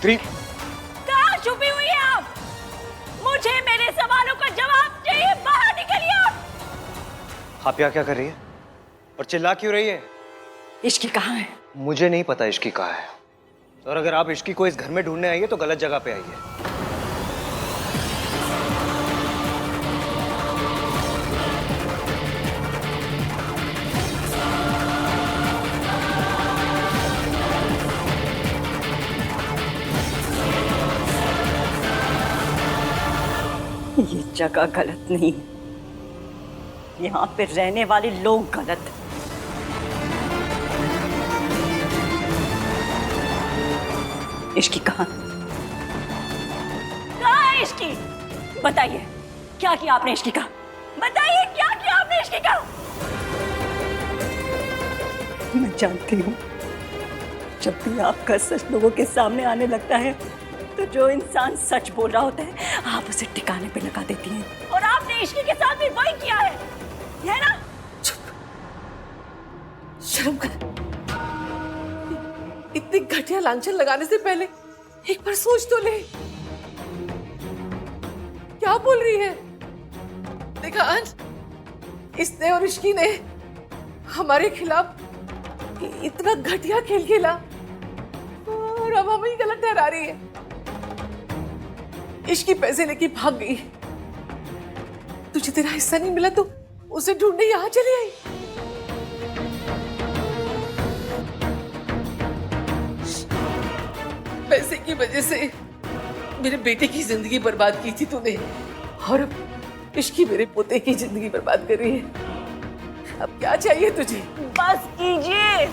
सावित्री, कहाँ छुपी हुई है आप? मुझे मेरे सवालों का जवाब चाहिए, बाहर निकलिए आप यहाँ क्या कर रही है और चिल्ला क्यों रही है? इश्की कहाँ है? मुझे नहीं पता इश्की कहाँ है, और अगर आप इश्की को इस घर में ढूंढने आई है तो गलत जगह पे आई है। ये जगह गलत नहीं, यहाँ पे रहने वाले लोग गलत। इश्की कहाँ है? इश्की बताइए, क्या किया आपने इश्की का? बताइए क्या किया आपने इश्की का? मैं जानती हूँ, जब भी आपका सच लोगों के सामने आने लगता है तो जो इंसान सच बोल रहा होता है आप उसे ठिकाने पे लगा देती हैं, और आपने इश्की के साथ भी वही किया है ना? चुप, शर्म कर। इतनी घटिया लांछन लगाने से पहले एक बार सोच तो ले। क्या बोल रही है? देखा अंश, इसने और इश्की ने हमारे खिलाफ इतना घटिया खेल खेला और अब हमें गलत ठहरा रही है। इश्की पैसे लेके भाग गई, तुझे तेरा हिस्सा नहीं मिला तो उसे ढूंढने यहां चली आई। पैसे की वजह से मेरे बेटे की जिंदगी बर्बाद की थी तूने, और अब इश्की मेरे पोते की जिंदगी बर्बाद कर रही है। अब क्या चाहिए तुझे? बस कीजिए,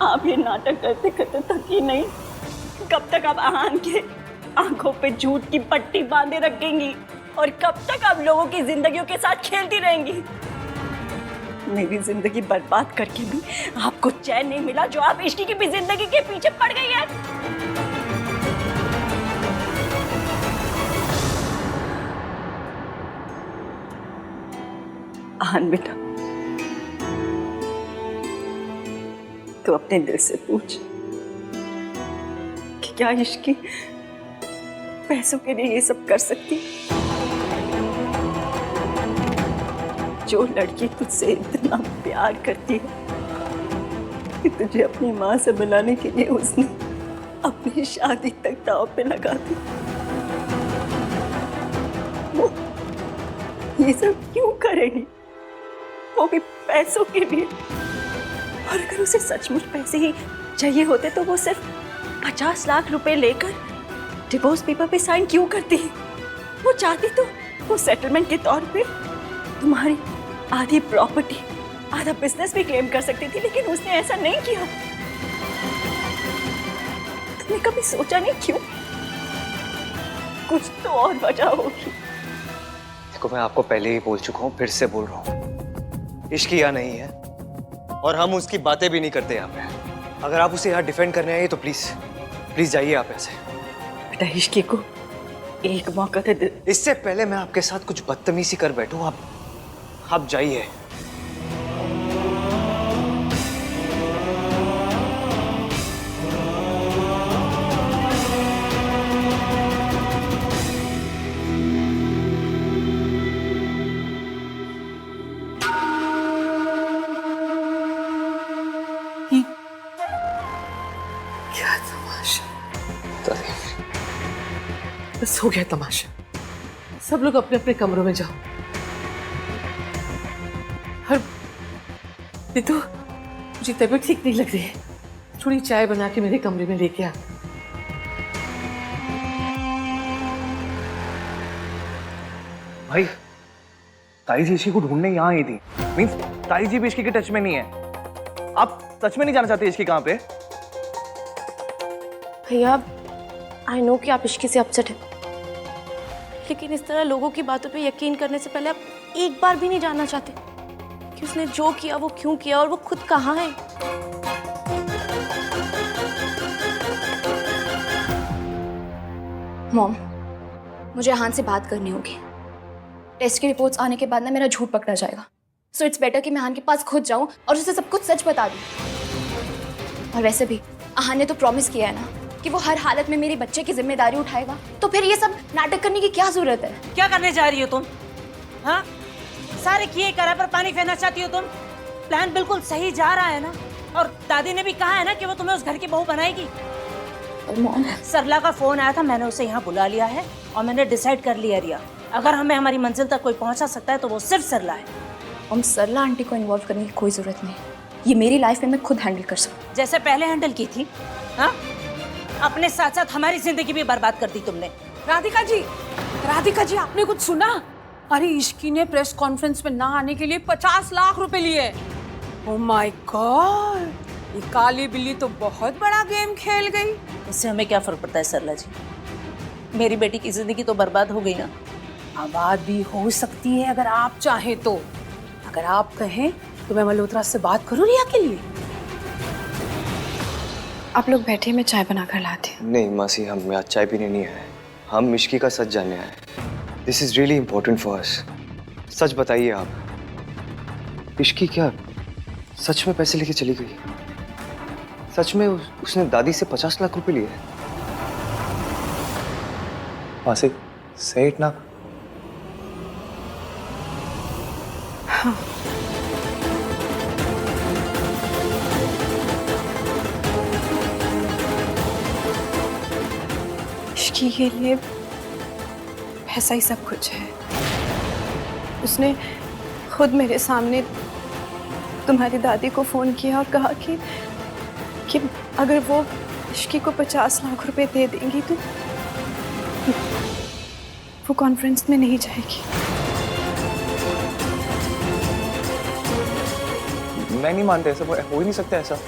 आप ये नाटक करते करते थकी नहीं? कब तक आप आहान के आंखों पे झूठ की पट्टी बांधे रखेंगी, और कब तक आप लोगों की जिंदगियों के साथ खेलती रहेंगी? मेरी जिंदगी बर्बाद करके भी आपको चैन नहीं मिला, जो आप इश्की की भी जिंदगी के पीछे पड़ गई है। आहान बेटा, तो अपने दिल से पूछ कि क्या इश्की पैसों के लिए ये सब कर सकती? जो लड़की तुझसे इतना प्यार करती है कि तुझे अपनी माँ से मिलाने के लिए उसने अपनी शादी तक दांव पे लगा दी, वो ये सब क्यों करेगी? वो भी पैसों के लिए। और अगर उसे सचमुच पैसे ही चाहिए होते तो वो सिर्फ 50 लाख रुपए लेकर डिवोर्स पेपर पे साइन क्यों करती? वो चाहती तो वो सेटलमेंट के तौर पे तुम्हारी आधी प्रॉपर्टी, आधा बिजनेस भी क्लेम कर सकती थी, लेकिन उसने ऐसा नहीं किया। तुमने कभी सोचा नहीं क्यों? कुछ तो और वजह होगी। देखो, मैं आपको पहले ही बोल चुका हूँ, फिर से बोल रहा हूँ, इश्की यहाँ नहीं है और हम उसकी बातें भी नहीं करते यहाँ पे। अगर आप उसे यहाँ डिफेंड करने आए तो प्लीज प्लीज जाइए आप ऐसे। बेटा, इश्की को एक मौका दे दे। इससे पहले मैं आपके साथ कुछ बदतमीजी कर बैठूं, आप जाइए। क्या तमाशा! बस हो गया तमाशा। सब लोग अपने अपने कमरों में जाओ। और तो मुझे तबीयत ठीक नहीं लग रही है, थोड़ी चाय बना के मेरे कमरे में लेके आ। भाई, ताई जी इश्की को ढूंढने यहाँ आई थी। मींस ताई जी भी इश्की के टच में नहीं है। आप सच में नहीं जाना चाहते इश्की कहाँ पे? भैया, आई नो कि आप इश्की से अपसेट हैं, लेकिन इस तरह लोगों की बातों पे यकीन करने से पहले आप एक बार भी नहीं जानना चाहते कि उसने जो किया वो क्यों किया और वो खुद कहाँ है। मॉम, मुझे आहान से बात करनी होगी। टेस्ट की रिपोर्ट्स आने के बाद ना मेरा झूठ पकड़ा जाएगा, सो इट्स बेटर कि मैं आहान के पास खुद जाऊं और उसे सब कुछ सच बता दूं। और वैसे भी आहान ने तो प्रॉमिस किया है ना कि वो हर हालत में मेरे बच्चे की जिम्मेदारी उठाएगा, तो फिर ये सब नाटक करने की क्या जरूरत है? क्या करने जा रही हो तुम? हाँ, सारे किए करा पर पानी फेरना चाहती हो तुम? प्लान बिल्कुल सही जा रहा है ना? और दादी ने भी कहा है ना कि वो तुम्हें उस घर की बहू बनाएगी। सरला का फोन आया था, मैंने उसे यहाँ बुला लिया है और मैंने डिसाइड कर लिया रिया, अगर हमें हमारी मंजिल तक कोई पहुंचा सकता है तो वो सिर्फ सरला है। हम सरला आंटी को इन्वॉल्व करने की कोई जरूरत नहीं, ये मेरी लाइफ में मैं खुद हैंडल कर सकूं। जैसे पहले हैंडल की थी। हाँ, अपने साथ साथ हमारी जिंदगी भी बर्बाद कर दी तुमने। राधिका जी आपने कुछ सुना? अरे इश्की ने प्रेस कॉन्फ्रेंस में ना आने के लिए 50 लाख रुपए लिए। ओह माय गॉड, ये काली बिल्ली तो बहुत बड़ा गेम खेल गई। इससे हमें क्या फर्क पड़ता है सरला जी? मेरी बेटी की जिंदगी तो बर्बाद हो गई ना। आबाद भी हो सकती है अगर आप चाहें तो। अगर आप कहें तो मैं मल्होत्रा से बात करूं रिया के लिए। आप लोग बैठे, मैं चाय बना कर लाती हूँ। नहीं मासी, हम आज चाय पीने नहीं आए, हम इश्की का सच जानने आए। This is really important for us. सच बताइए आप, इश्की क्या सच में पैसे लेके चली गई? सच में उसने दादी से 50 लाख रुपए लिए? मासी, say it ना। हाँ। इश्की के लिए ऐसा ही सब कुछ है। उसने खुद मेरे सामने तुम्हारी दादी को फोन किया और कहा कि अगर वो इश्की को 50 लाख रुपए दे देंगी तो वो कॉन्फ्रेंस में नहीं जाएगी। मैं नहीं मानता, ऐसा हो ही नहीं सकता। ऐसा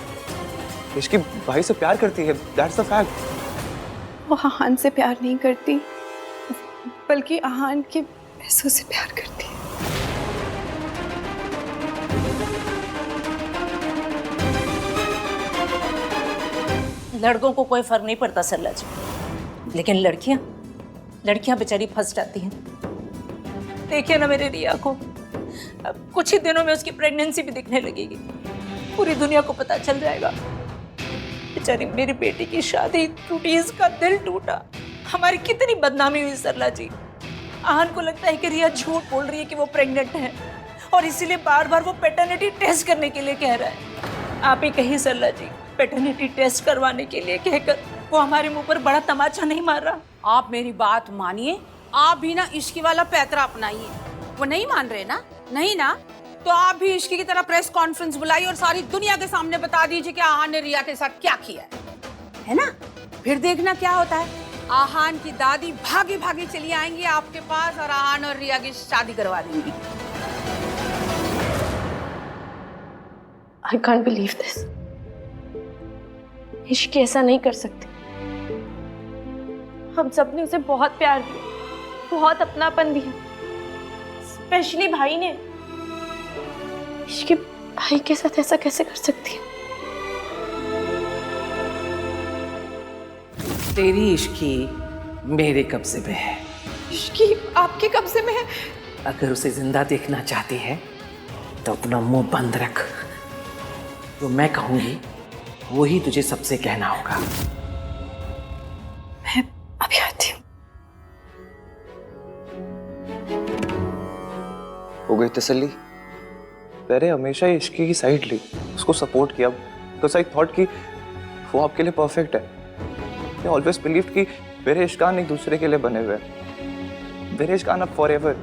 इश्की भाई से प्यार करती है, दैट्स द फैक्ट। वो आहान से प्यार नहीं करती, बल्कि आहान के पैसों से प्यार करती है। लड़कों को कोई फर्क नहीं पड़ता सरला जी, लेकिन लड़कियां बेचारी फंस जाती हैं। देखिए ना मेरे रिया को, अब कुछ ही दिनों में उसकी प्रेगनेंसी भी दिखने लगेगी, पूरी दुनिया को पता चल जाएगा। बेचारी मेरी बेटी की शादी टूटी, इसका दिल टूटा, हमारी कितनी बदनामी हुई सरला जी। आहान को लगता है कि रिया झूठ बोल रही है कि वो प्रेग्नेंट है और इसीलिए बार बार वो पैटर्निटी टेस्ट करने के लिए कह रहा है। आप ही कहिए सरला जी, पैटर्निटी टेस्ट करवाने के लिए कहकर वो हमारे मुंह पर बड़ा तमाचा नहीं मार रहा? आप मेरी बात मानिए, आप भी ना इश्की वाला पैतरा अपनाइए। वो नहीं मान रहे ना? नहीं ना? तो आप भी इश्की की तरह प्रेस कॉन्फ्रेंस बुलाइए और सारी दुनिया के सामने बता दीजिए कि आहान ने रिया के साथ क्या किया है ना? फिर देखना क्या होता है। आहान की दादी भागी भागी चली आएंगी आपके पास और आहान और रिया की शादी करवा देंगी। I can't believe this. Ishki ऐसा नहीं कर सकती। हम सब ने उसे बहुत प्यार दिया, बहुत अपनापन दिया, स्पेशली भाई ने। इश्की भाई के साथ ऐसा कैसे कर सकती है? तेरी इश्की मेरे कब्जे में है। इश्की आपके कब्जे में है? अगर उसे जिंदा देखना चाहती है तो अपना मुंह बंद रख। जो मैं कहूंगी वही तुझे सबसे कहना होगा। मैं अभी आती हूँ। हो गई तसल्ली? मैंने हमेशा इश्की की साइड ली, उसको सपोर्ट किया, बिकॉज आई थॉट कि वो आपके लिए परफेक्ट है। आई ऑलवेज बिलीव्ड कि मेरे इश्कान एक दूसरे के लिए बने हुए हैं, मेरे इश्कान अब फॉर एवर।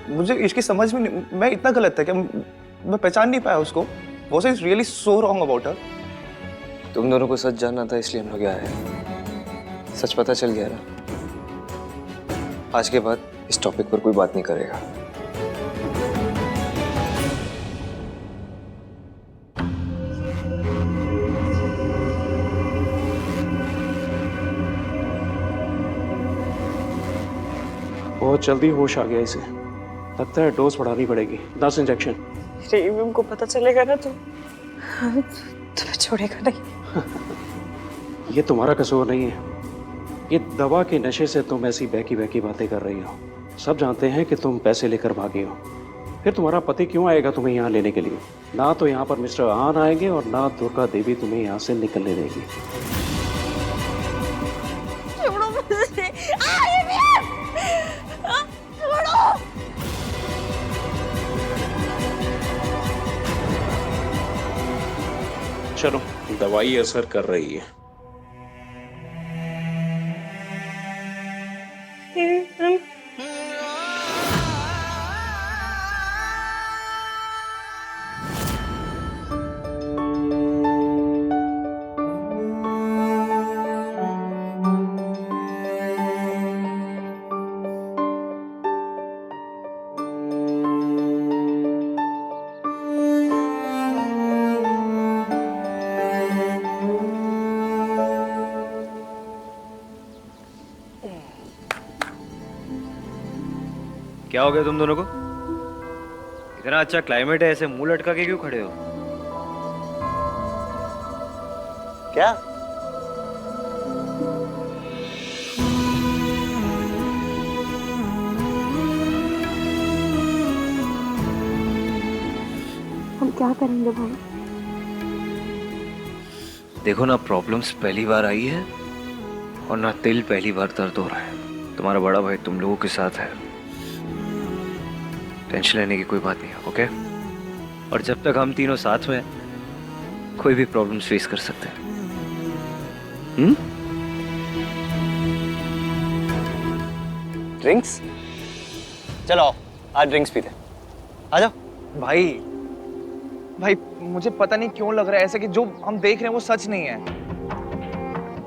मुझे इसकी समझ में नहीं, मैं इतना गलत था कि मैं पहचान नहीं पाया उसको। Was I really so wrong about her? तुम दोनों को सच जानना था इसलिए हम लोग आए। सच पता चल गया ना। आज के बाद इस टॉपिक पर कोई बात नहीं करेगा। बहुत जल्दी होश आ गया इसे, लगता है डोज बढ़ानी पड़ेगी। 10 इंजेक्शन। रेवम को पता चलेगा ना तो तुम्हें छोड़ेगा नहीं। ये तुम्हारा कसूर नहीं है, ये दवा के नशे से तुम ऐसी बहकी बहकी बातें कर रही हो। सब जानते हैं कि तुम पैसे लेकर भागी हो, फिर तुम्हारा पति क्यों आएगा तुम्हें यहाँ लेने के लिए? ना तो यहाँ पर मिस्टर आन आएंगे और ना दुर्गा देवी तुम्हें यहाँ से निकलने देगी। दवाई असर कर रही है। क्या हो गया तुम दोनों को? इतना अच्छा क्लाइमेट है, ऐसे मुंह लटका के क्यों खड़े हो? क्या? हम क्या करेंगे भाई? देखो ना, प्रॉब्लम्स पहली बार आई है और ना दिल पहली बार दर्द हो रहा है। तुम्हारा बड़ा भाई तुम लोगों के साथ है, टेंशन लेने की कोई बात नहीं है, ओके? और जब तक हम तीनों साथ में हैं, कोई भी प्रॉब्लम्स फेस कर सकते हैं। ड्रिंक्स? चलो आओ, आज ड्रिंक्स पीते हैं। आ जाओ। भाई भाई मुझे पता नहीं क्यों लग रहा है ऐसा कि जो हम देख रहे हैं वो सच नहीं है।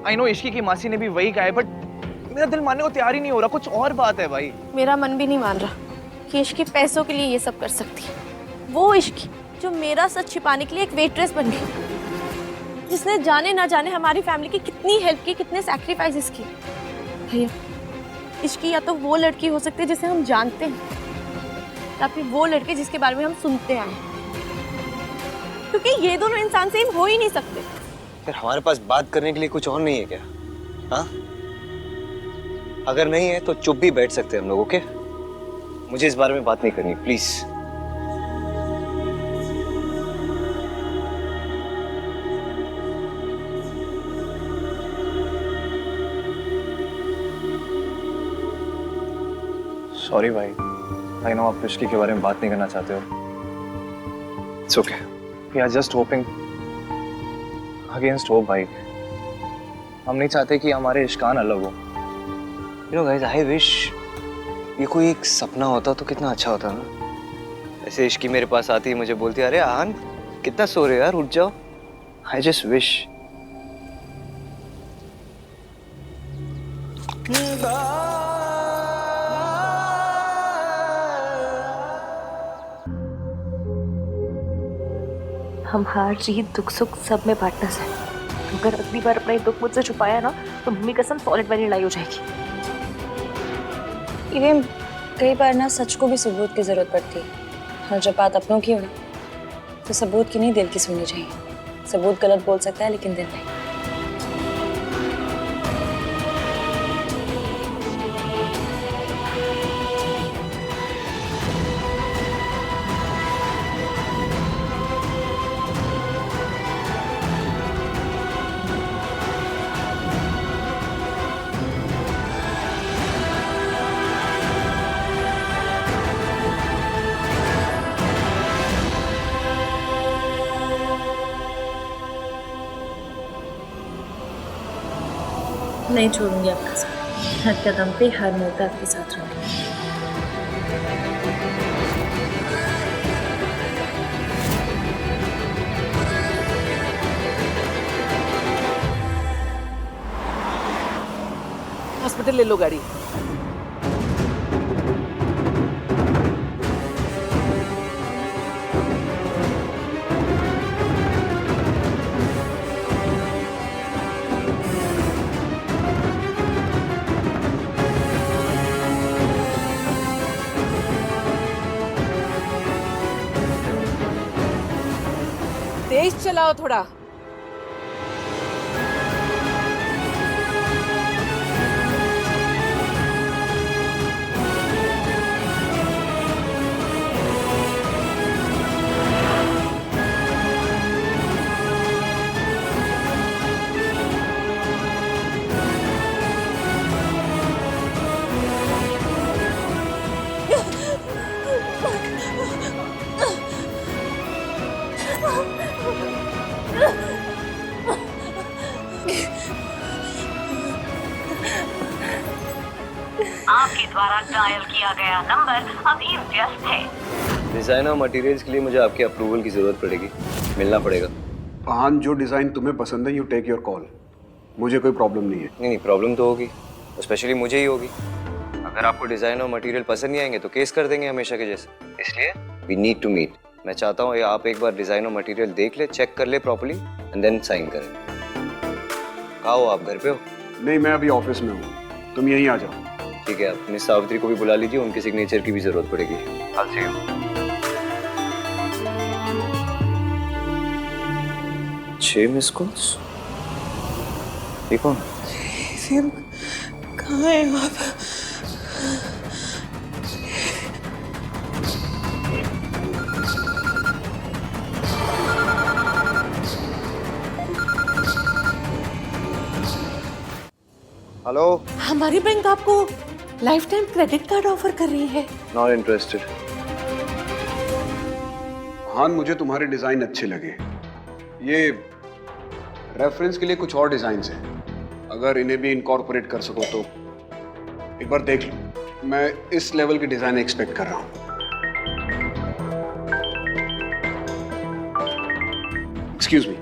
आई नो इश्की की मासी ने भी वही कहा है, बट मेरा दिल मानने को तैयार ही नहीं हो रहा। कुछ और बात है भाई। मेरा मन भी नहीं मान रहा कि इश्की पैसों के लिए ये सब कर सकती है। वो इश्की जो मेरा सच छिपाने के लिए एक वेट्रेस बन गई, जिसने जाने ना जाने हमारी फैमिली की कितनी हेल्प की, कितने सैक्रिफाइसेस किए। भैया, इश्की या तो वो लड़की हो सकती है जिसे हम जानते हैं, या फिर वो लड़के जिसके बारे में हम सुनते आए हैं, क्योंकि ये दोनों इंसान सेम हो ही नहीं सकते। फिर हमारे पास बात करने के लिए कुछ और नहीं है क्या? हाँ, अगर नहीं है तो चुप भी बैठ सकते हैं हम लोग, ओके? मुझे इस बारे में बात नहीं करनी, प्लीज। सॉरी भाई, आई नो आप इश्की के बारे में बात नहीं करना चाहते हो। It's okay. We are just hoping against hope भाई। हम नहीं चाहते कि हमारे इश्कान अलग हो। You know guys, I wish ये कोई एक सपना होता तो कितना अच्छा होता ना। ऐसे इश्की मेरे पास आती है, मुझे बोलती है, अरे आन कितना सो रहे हो यार, उठ जाओ। I just wish. हम हार जीत दुख सुख सब में पार्टनर्स हैं। अगर अगली बार अपना ये दुख मुझसे छुपाया ना तो मम्मी कसम सॉलिड वाली लड़ाई हो जाएगी। इवन कई बार ना सच को भी सबूत की जरूरत पड़ती है, और जब बात अपनों की हो ना तो सबूत की नहीं दिल की सुननी चाहिए। सबूत गलत बोल सकता है लेकिन दिल नहीं। नहीं छोड़ूंगी आपका साथ, हर कदम पे हर मोड़ पे आपके साथ रहूंगी। हॉस्पिटल ले लो गाड़ी। तेज चलाओ थोड़ा। आपके द्वारा डायल किया गया नंबर अभी व्यस्त है। डिजाइनर मटेरियल्स के लिए मुझे आपके अप्रूवल की जरूरत पड़ेगी, मिलना पड़ेगा। आहान, जो डिजाइन तुम्हें पसंद है, यू टेक योर कॉल। मुझे कोई प्रॉब्लम नहीं है। नहीं, प्रॉब्लम तो होगी, स्पेशली मुझे ही होगी। अगर आपको डिजाइन और मटेरियल पसंद नहीं आएंगे तो केस कर देंगे हमेशा के जैसे। इसलिए वी नीड टू मीट। मैं चाहता हूँ आप एक बार डिजाइन और मटेरियल देख ले, चेक कर ले प्रॉपर्ली एंड देन साइन करें। कहाँ हो आप, घर पे हो? नहीं, मैं अभी ऑफिस में हूँ, तुम यहीं आ जाओ। ठीक है, आप मिस सावित्री को भी बुला लीजिए, उनके सिग्नेचर की भी जरूरत पड़ेगी। I'll see you. 6 miss calls? ये कौन? कहाँ है आप? हेलो। हमारी बैंक आपको life time credit card offer कर रही है। Not interested. आहान, मुझे तुम्हारे डिजाइन अच्छे लगे। ये रेफरेंस के लिए कुछ और डिजाइन्स हैं, अगर इन्हें भी इनकॉर्पोरेट कर सको तो एक बार देख लो। मैं इस लेवल के डिजाइन एक्सपेक्ट कर रहा हूँ। Excuse me.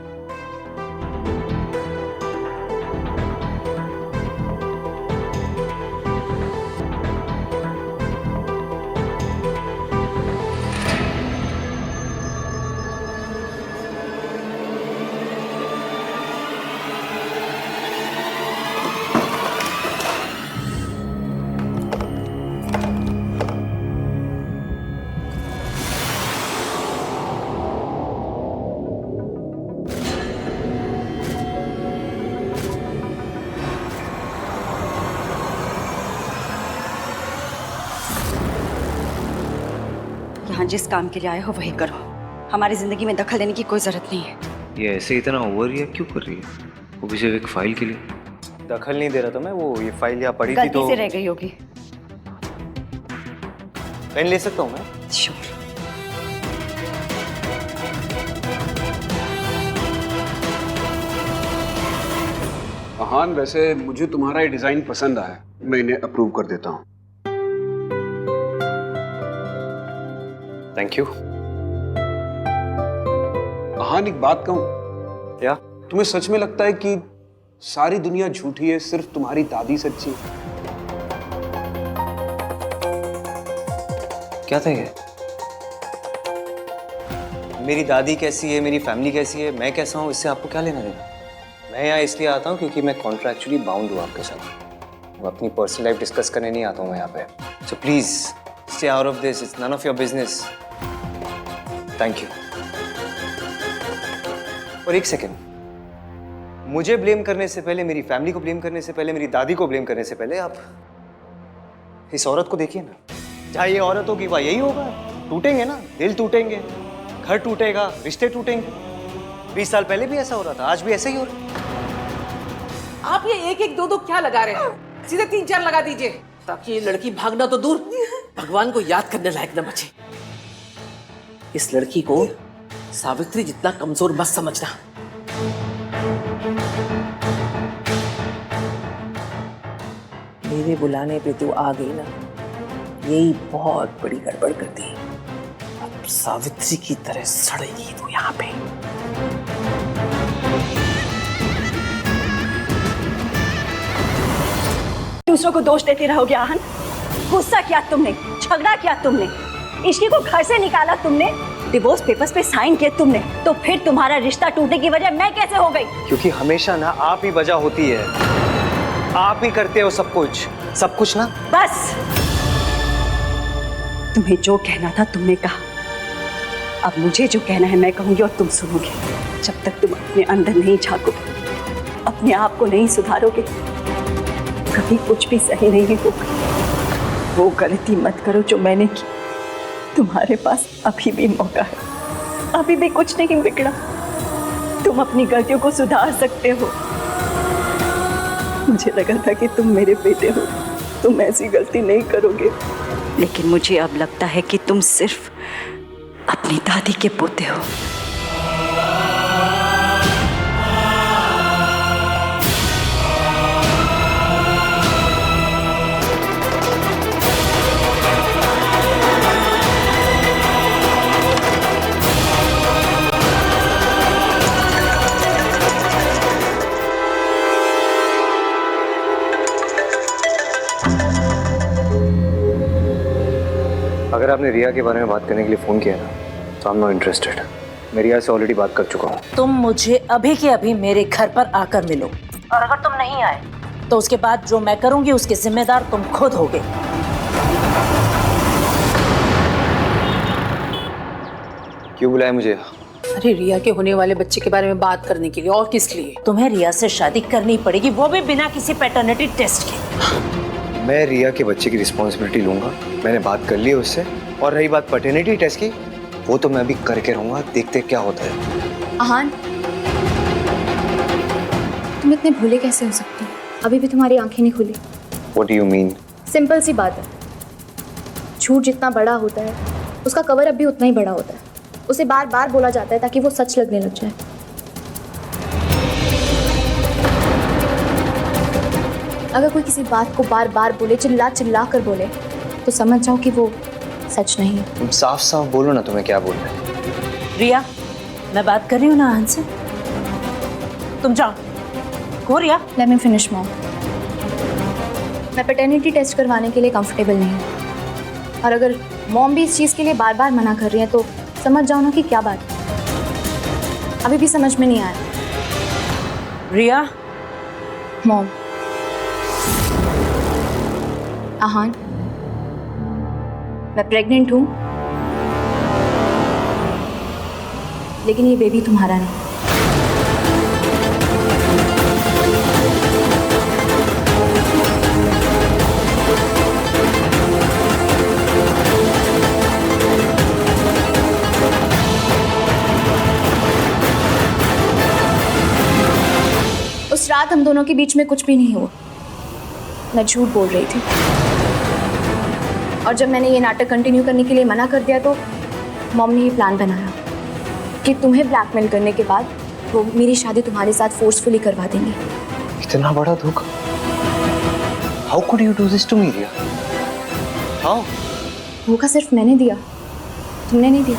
यहाँ जिस काम के लिए आए हो वही करो, हमारी जिंदगी में दखल देने की कोई जरूरत नहीं है। ये ऐसे इतना ओवर रिएक्ट क्यों कर रही है? वो भी सिर्फ एक फाइल के लिए। दखल नहीं दे रहा था मैं, वो ये फाइल यहाँ पड़ी थी तो गलती से रह गई होगी। पेन ले सकता हूँ मैं? श्योर। आहान, वैसे मुझे तुम्हारा ये डिजाइन पसंद आया, मैं इन्हें अप्रूव कर देता हूँ। Thank you. आहान, एक बात कहूँ? क्या? तुम्हें सच में लगता है कि सारी दुनिया झूठी है, सिर्फ तुम्हारी दादी सच्ची है? क्या था ये? मेरी दादी कैसी है, मेरी फैमिली कैसी है, मैं कैसा हूँ, इससे आपको क्या लेना देना? मैं यहाँ इसलिए आता हूँ क्योंकि मैं कॉन्ट्रैक्चुअली बाउंड हूँ आपके साथ। मैं अपनी पर्सनल लाइफ डिस्कस करने नहीं आता हूँ मैं यहाँ पे। So please stay out of this, it's none of your business. Thank you. और एक सेकेंड, मुझे ब्लेम करने से पहले, मेरी फैमिली को ब्लेम करने से पहले, मेरी दादी को ब्लेम करने से पहले आप इस औरत को देखिए ना। जहाँ ये औरत होगी वहाँ यही होगा। टूटेंगे ना, दिल टूटेंगे, घर टूटेगा, रिश्ते टूटेंगे। 20 साल पहले भी ऐसा हो रहा था, आज भी ऐसा ही हो रहा है। आप ये 1-1, 2-2 क्या लगा रहे हैं? सीधे 3-4 लगा दीजिए, ताकि ये लड़की भागना तो दूर, भगवान को याद करने लायक न बचे। इस लड़की को सावित्री जितना कमजोर मत समझना। मेरे बुलाने पे तू आ गई ना, यही बहुत बड़ी गड़बड़ कर दी। अब सावित्री की तरह सड़ेगी तू यहाँ पे। दूसरों को दोष देते रहोगे आहान? गुस्सा किया तुमने, झगड़ा किया तुमने, इश्की को घर से निकाला तुमने, डिवोर्स पेपर्स पे साइन किए तुमने, तो फिर तुम्हारा रिश्ता टूटने की वजह मैं कैसे हो गई? क्योंकि हमेशा ना आप ही वजह होती है, आप ही करते हो सब कुछ ना। बस, तुम्हें जो कहना था तुमने कहा, अब मुझे जो कहना है मैं कहूंगी और तुम सुनोगे। जब तक तुम अपने अंदर नहीं झांकोगे, अपने आप को नहीं सुधारोगे, कभी कुछ भी सही नहीं होगा। वो गलती मत करो जो मैंने की। तुम्हारे पास अभी भी मौका है, अभी भी कुछ नहीं बिगड़ा। तुम अपनी गलतियों को सुधार सकते हो। मुझे लगा था कि तुम मेरे बेटे हो, तुम ऐसी गलती नहीं करोगे, लेकिन मुझे अब लगता है कि तुम सिर्फ अपनी दादी के पोते हो। अगर आपने रिया के बारे में बात करने के लिए फ़ोन किया ना तो आई एम नॉट इंटरेस्टेड। मैं रिया से ऑलरेडी बात कर चुका हूँ। तुम मुझे अभी के अभी मेरे घर पर आकर मिलो, और अगर तुम नहीं आए तो उसके बाद जो मैं करूंगी उसके जिम्मेदार तुम खुद होगे। क्यों बुलाया मुझे? अरे रिया के होने वाले बच्चे के बारे में बात करने के लिए, और किस लिए? तुम्हें रिया से शादी करनी पड़ेगी, वो भी बिना किसी पैटर्निटी टेस्ट के। मैं रिया के बच्चे की रिस्पॉन्सिबिलिटी लूंगा, मैंने बात कर ली है उससे। और रही बात पैटर्निटी टेस्ट की, वो तो मैं अभी करके रहूंगा, देखते क्या होता है। आहान, तुम इतने भोले कैसे हो सकते हो? अभी भी तुम्हारी आंखें नहीं खुली। What do you mean? Simple सी बात है, झूठ जितना बड़ा होता है उसका कवर अप भी उतना ही बड़ा होता है। उसे बार बार बोला जाता है ताकि वो सच लगने लग जाए। अगर कोई किसी बात को बार बार बोले, चिल्ला चिल्ला कर बोले, तो समझ जाओ कि वो सच नहीं है। तुम साफ साफ बोलो ना, तुम्हें क्या बोलना है? रिया, मैं बात कर रही हूँ ना आहान से, तुम जाओ। Go Riya. Let me finish mom. मैं पैटर्निटी टेस्ट करवाने के लिए कंफर्टेबल नहीं हूँ, और अगर मॉम भी इस चीज़ के लिए बार बार मना कर रही है तो समझ जाओ ना कि क्या बात है। अभी भी समझ में नहीं आया। रिया। मॉम। आहान, मैं प्रेग्नेंट हूँ, लेकिन ये बेबी तुम्हारा नहीं। उस रात हम दोनों के बीच में कुछ भी नहीं हुआ। मैं झूठ बोल रही थी, और जब मैंने ये नाटक कंटिन्यू करने के लिए मना कर दिया तो मॉम ने ये प्लान बनाया कि तुम्हें ब्लैकमेल करने के बाद वो मेरी शादी तुम्हारे साथ फोर्सफुली करवा देंगे। इतना बड़ा धोखा? How could you do this to me, Riya? How? धोखा सिर्फ मैंने दिया, तुमने नहीं दिया।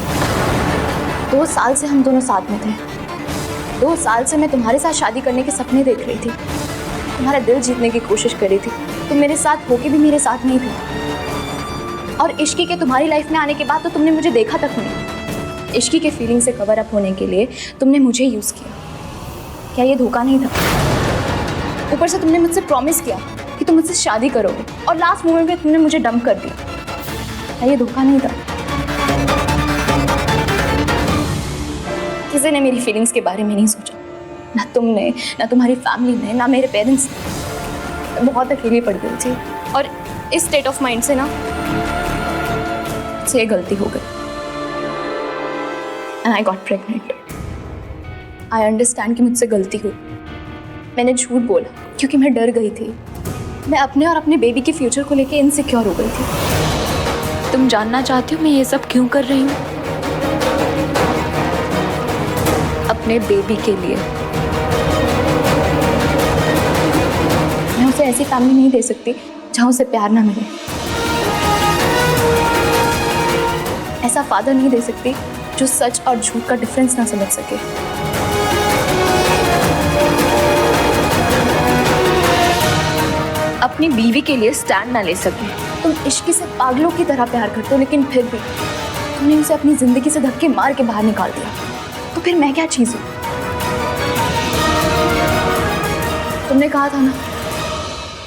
2 साल से हम दोनों साथ में थे। 2 साल से मैं तुम्हारे साथ शादी करने के सपने देख रही थी, तुम्हारा दिल जीतने की कोशिश कर रही थी। तुम मेरे साथ होके भी मेरे साथ नहीं थे, और इश्की के तुम्हारी लाइफ में आने के बाद तो तुमने मुझे देखा तक नहीं। इश्की के फीलिंग से कवर अप होने के लिए तुमने मुझे यूज़ किया। क्या ये धोखा नहीं था? ऊपर से तुमने मुझसे प्रॉमिस किया कि तुम मुझसे शादी करोगे, और लास्ट मोमेंट में तुमने मुझे डंप कर दिया। क्या ये धोखा नहीं था? किसी ने मेरी फीलिंग्स के बारे में नहीं सोचा, ना तुमने, ना तुम्हारी फैमिली ने, ना मेरे पेरेंट्स ने। बहुत अकेली पड़ गई थी, और इस स्टेट ऑफ माइंड से ना से गलती हो गई, and I got pregnant. I understand कि मुझसे गलती हुई। मैंने झूठ बोला क्योंकि मैं डर गई थी। मैं अपने और अपने बेबी के फ्यूचर को लेके इनसिक्योर हो गई थी। तुम जानना चाहती हो मैं ये सब क्यों कर रही हूँ? अपने बेबी के लिए। मैं उसे ऐसी फैमिली नहीं दे सकती जहाँ उसे प्यार ना मिले, ऐसा फादर नहीं दे सकती जो सच और झूठ का डिफरेंस ना समझ सके। अपनी बीवी के लिए स्टैंड ना ले सके। तुम इश्की से पागलों की तरह प्यार करते हो, लेकिन फिर भी तुमने उसे अपनी जिंदगी से धक्के मार के बाहर निकाल दिया। तो फिर मैं क्या चीज हूँ? तुमने कहा था ना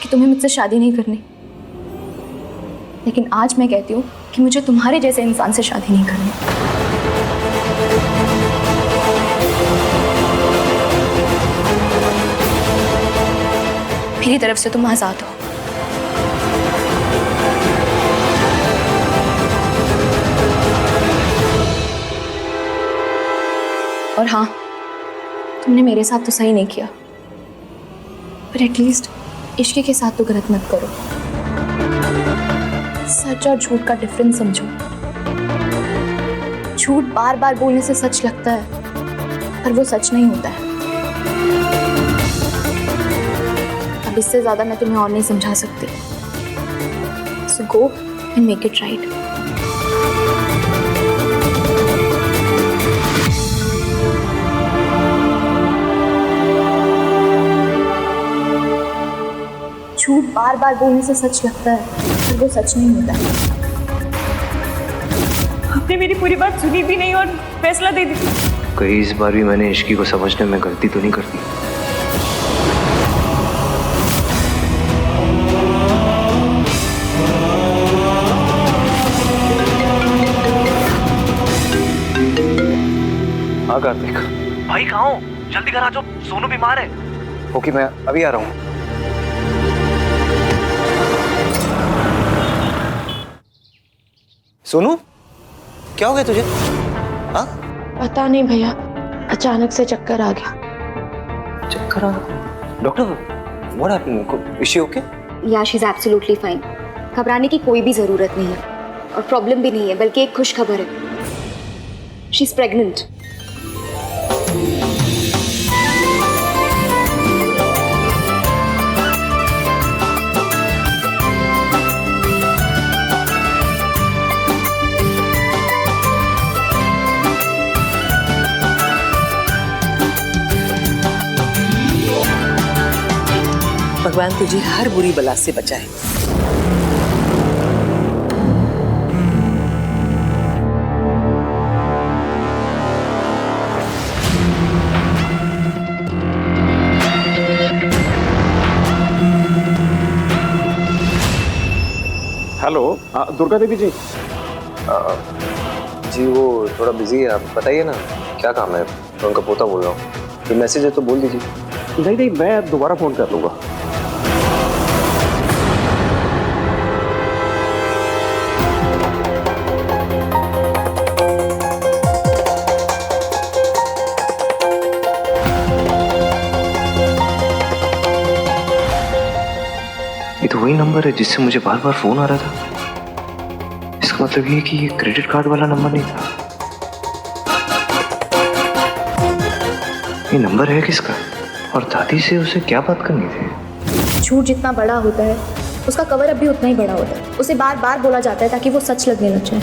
कि तुम्हें मुझसे शादी नहीं करनी, लेकिन आज मैं कहती हूँ कि मुझे तुम्हारे जैसे इंसान से शादी नहीं करनी। मेरी तरफ से तुम आजाद हो। और हाँ, तुमने मेरे साथ तो सही नहीं किया, पर एटलीस्ट इश्क के साथ तो गलत मत करो। सच और झूठ का डिफरेंस समझो। झूठ बार बार बोलने से सच लगता है, पर वो सच नहीं होता है। अब इससे ज्यादा मैं तुम्हें और नहीं समझा सकती। So go and make it right. झूठ बार बार बोलने से सच लगता है, पर वो सच नहीं होता है। आपने मेरी पूरी बात सुनी भी नहीं और फैसला दे दिया। कहीं इस बार भी मैंने इश्की को समझने में गलती तो नहीं कर दी? हाँ कार्तिक। भाई कहाँ हो? जल्दी घर आ जाओ, सोनू बीमार है। ओके, मैं अभी आ रहा हूँ। सोनू, क्या हो गया तुझे? हाँ? पता नहीं भैया, अचानक से चक्कर आ गया। चक्कर आ गया? Doctor, what happened? Is she okay? या शी इज एब्सोल्युटली फाइन। घबराने की कोई भी जरूरत नहीं है और प्रॉब्लम भी नहीं है, बल्कि एक खुश खबर है। She is pregnant. भगवान तुझे हर बुरी बला से बचाए। हेलो, दुर्गा देवी जी। जी वो थोड़ा बिजी है, आप बताइए ना क्या काम है? मैं उनका पोता बोल रहा हूँ। कोई मैसेज है तो बोल दीजिए। नहीं नहीं, मैं दोबारा फोन कर लूंगा। ये तो वही नंबर है जिससे मुझे बार बार फोन आ रहा था। इसका मतलब ये कि ये क्रेडिट कार्ड वाला नंबर नहीं था। ये नंबर है किसका? और दादी से उसे क्या बात करनी थी? झूठ जितना बड़ा होता है उसका कवर अप भी उतना ही बड़ा होता है। उसे बार बार बोला जाता है ताकि वो सच लगने लग जाए।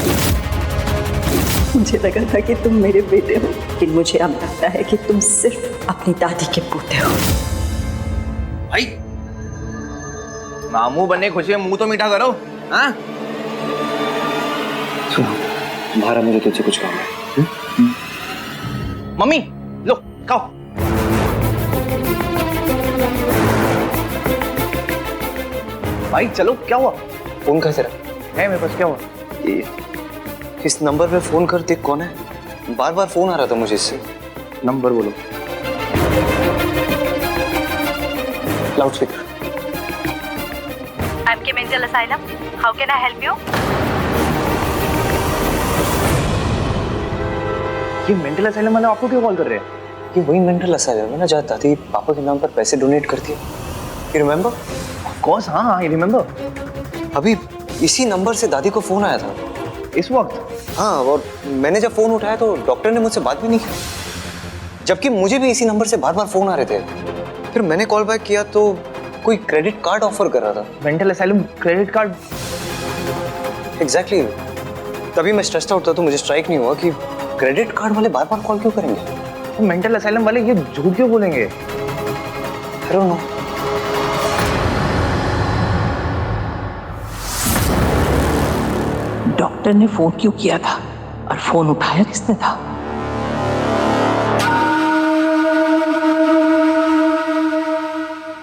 मुझे लगा था कि तुम मेरे बेटे हो, लेकिन मुझे अब लगता है कि तुम सिर्फ अपनी दादी के पोते हो। भाई मामू बनने खुशी में मुंह तो मीठा करो। हाँ सुनो, तुम्हारा मेरे तुझसे कुछ काम है। मम्मी लो खाओ। भाई चलो, क्या हुआ? फोन कैसे रहा है मेरे पास, क्या हुआ? ये इस नंबर पे फोन कर, देख कौन है। बार बार फोन आ रहा था मुझे इससे। नंबर बोलो। Loud speaker. आपके mental asylum, how can I help you? ये मेंटल असाइलम वाले आपको क्यों कॉल कर रहे हैं? ये वही मेंटल असाइलम है ना जहाँ दादी पापा के नाम पर पैसे डोनेट करती है। You remember? ऑफ कोर्स, हाँ हाँ, आई रिमेम्बर। अभी इसी नंबर से दादी को फोन आया था इस वक्त? हाँ, और मैंने जब फोन उठाया तो डॉक्टर ने मुझसे बात भी नहीं की, जबकि मुझे भी इसी नंबर से बार बार फोन आ रहे थे। फिर मैंने कॉल बैक किया तो कोई क्रेडिट कार्ड ऑफर कर रहा था। Mental asylum credit card? Exactly. तभी मैं स्ट्रेस्ड आउट था तो मुझे स्ट्राइक नहीं हुआ कि क्रेडिट कार्ड वाले बार बार कॉल क्यों करेंगे। तो मेंटल असाइलम वाले ये झूठ क्यों बोलेंगे? I don't know. डॉक्टर ने फोन क्यों किया था और फोन उठाया किसने था?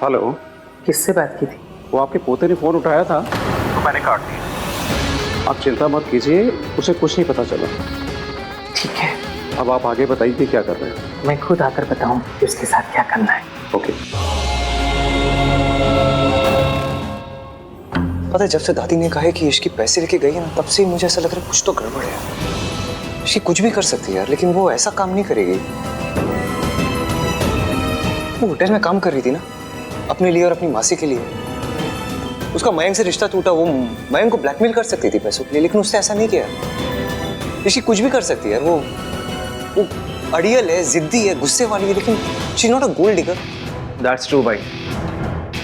हेलो, किससे बात की थी? वो आपके पोते ने फोन उठाया था तो मैंने काट दिया। आप चिंता मत कीजिए, उसे कुछ नहीं पता चला। ठीक है, अब आप आगे बताइए क्या कर रहे हैं। मैं खुद आकर बताऊं कि उसके साथ क्या करना है। ओके। पता है, जब से दादी ने कहा है कि इश्की पैसे लेके गई है ना, तब से मुझे ऐसा लग रहा है कुछ तो गड़बड़ है। इश्की कुछ भी कर सकती है यार, लेकिन वो ऐसा काम नहीं करेगी। वो होटल में काम कर रही थी ना, अपने लिए और अपनी मासी के लिए। उसका मयंक से रिश्ता टूटा, वो मयंक को ब्लैकमेल कर सकती थी पैसों के लिए, लेकिन उसने ऐसा नहीं किया। इश्की कुछ भी कर सकती है यार। वो अड़ियल है, जिद्दी है, गुस्से वाली है, लेकिन she is not a gold digger. That's true भाई,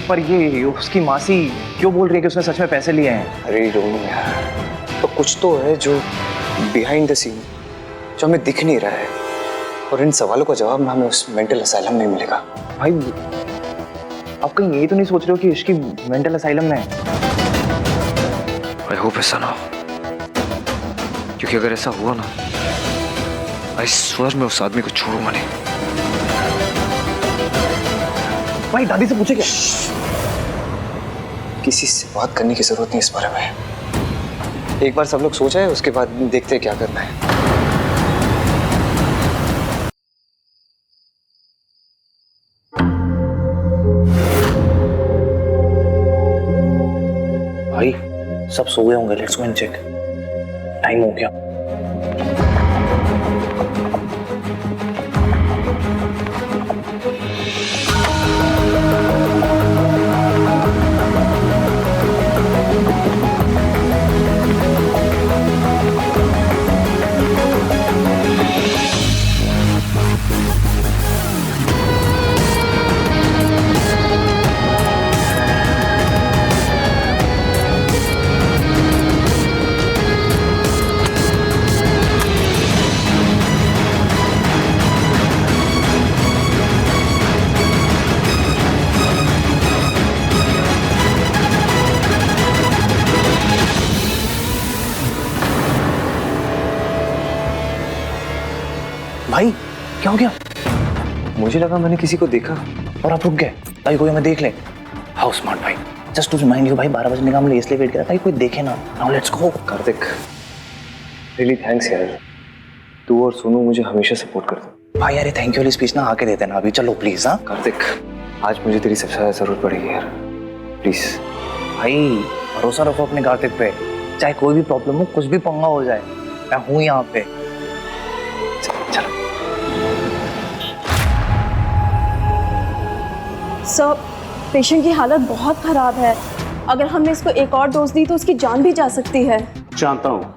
पर ये उसकी मासी क्यों बोल रही है कि उसने सच में पैसे लिए हैं? अरे डोंट नो यार, तो कुछ तो है जो बिहाइंड द सीन, जो हमें दिख नहीं रहा है, और इन सवालों का जवाब ना हमें उस मेंटल असाइलम में मिलेगा। भाई आप कहीं ये तो नहीं सोच रहे हो कि इसकी मेंटल असाइलम में है? आई होप ऐसा ना हो। क्योंकि अगर ऐसा हुआ ना, आई स्वर मैं उस आदमी को छोड़ूंगा नहीं। भाई दादी से पूछे क्या? किसी से बात करने की जरूरत नहीं इस बारे में। एक बार सब लोग सो जाए, उसके बाद देखते हैं क्या करना है। भाई सब सो गए होंगे, let's go and check. Time हो गया। भाई क्या हो गया? मुझे लगा मैंने किसी को देखा और आप रुक गए। भाई कोई हमें देख ले। हाउ स्मार्ट भाई। जस्ट टू रिमाइंड यू भाई, 12 बजने का हमने इसलिए वेट किया था कोई देखे ना। Now let's go. Kartik, really thanks यार, तू और सोनू मुझे हमेशा सपोर्ट करते। भाई यार थैंक यू वाली स्पीच ना आके देते ना अभी। चलो प्लीज। हाँ कार्तिक, आज मुझे तेरी सबसे ज्यादा जरूरत पड़ेगी यार, प्लीज। भाई भरोसा रखो अपने कार्तिक पे, चाहे कोई भी प्रॉब्लम हो, कुछ भी पंगा हो जाए, मैं हूँ यहाँ पे। चलो। सर, पेशेंट की हालत बहुत खराब है। अगर हमने इसको एक और डोज दी तो उसकी जान भी जा सकती है। जानता हूँ,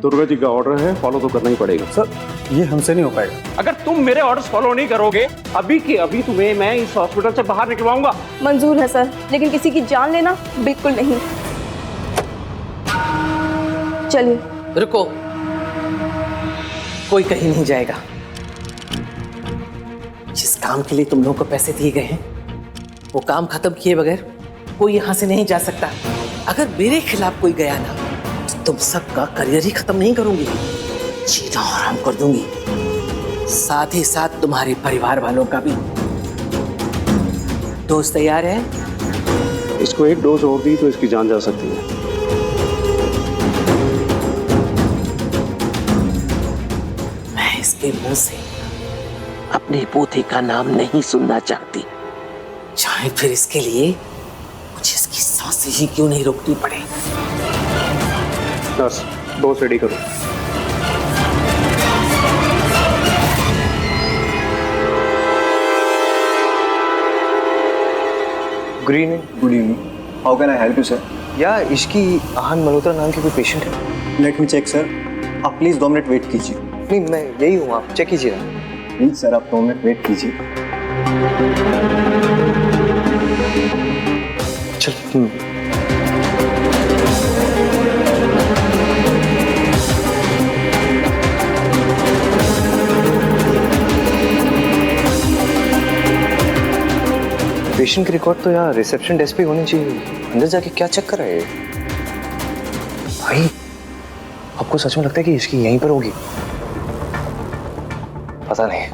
दुर्गा जी का ऑर्डर है, फॉलो तो करना ही पड़ेगा। सर ये हमसे नहीं हो पाएगा। अगर तुम मेरे ऑर्डर्स फॉलो नहीं करोगे, अभी के अभी तुम्हें मैं इस हॉस्पिटल से बाहर निकलवाऊंगा। मंजूर है सर, लेकिन किसी की जान लेना बिल्कुल नहीं। चलिए। रुको, कोई कहीं नहीं जाएगा। जिस काम के लिए तुम लोगों को पैसे दिए गए हैं, वो काम खत्म किए बगैर कोई यहां से नहीं जा सकता। अगर मेरे खिलाफ कोई गया ना, तो तुम सबका करियर ही खत्म नहीं करूंगी, जीना आराम कर दूंगी, साथ ही साथ तुम्हारे परिवार वालों का भी। दोस्त तैयार है? इसको एक डोज और दी तो इसकी जान जा सकती है। मैं इसके मुंह से अपने पोते का नाम नहीं सुनना चाहती, चाहे फिर इसके लिए मुझे इसकी सांसें ही क्यों नहीं रोकनी पड़े। बस डोज रेडी करो। Good evening. Good evening, how can I help you sir? या इश्की आहन मल्होत्रा नाम की कोई पेशेंट है? लेट मी चेक सर, आप प्लीज़ 2 मिनट वेट कीजिए। नहीं, मैं यही हूँ, आप चेक कीजिए। प्लीज़ सर आप 2 मिनट वेट कीजिए। चल। पेशेंट के रिकॉर्ड तो यार रिसेप्शन डेस्क पे होनी चाहिए। अंदर जाके क्या चेक कर रहे हैं भाई? आपको सच में लगता है कि इसकी यहीं पर होगी? पता नहीं।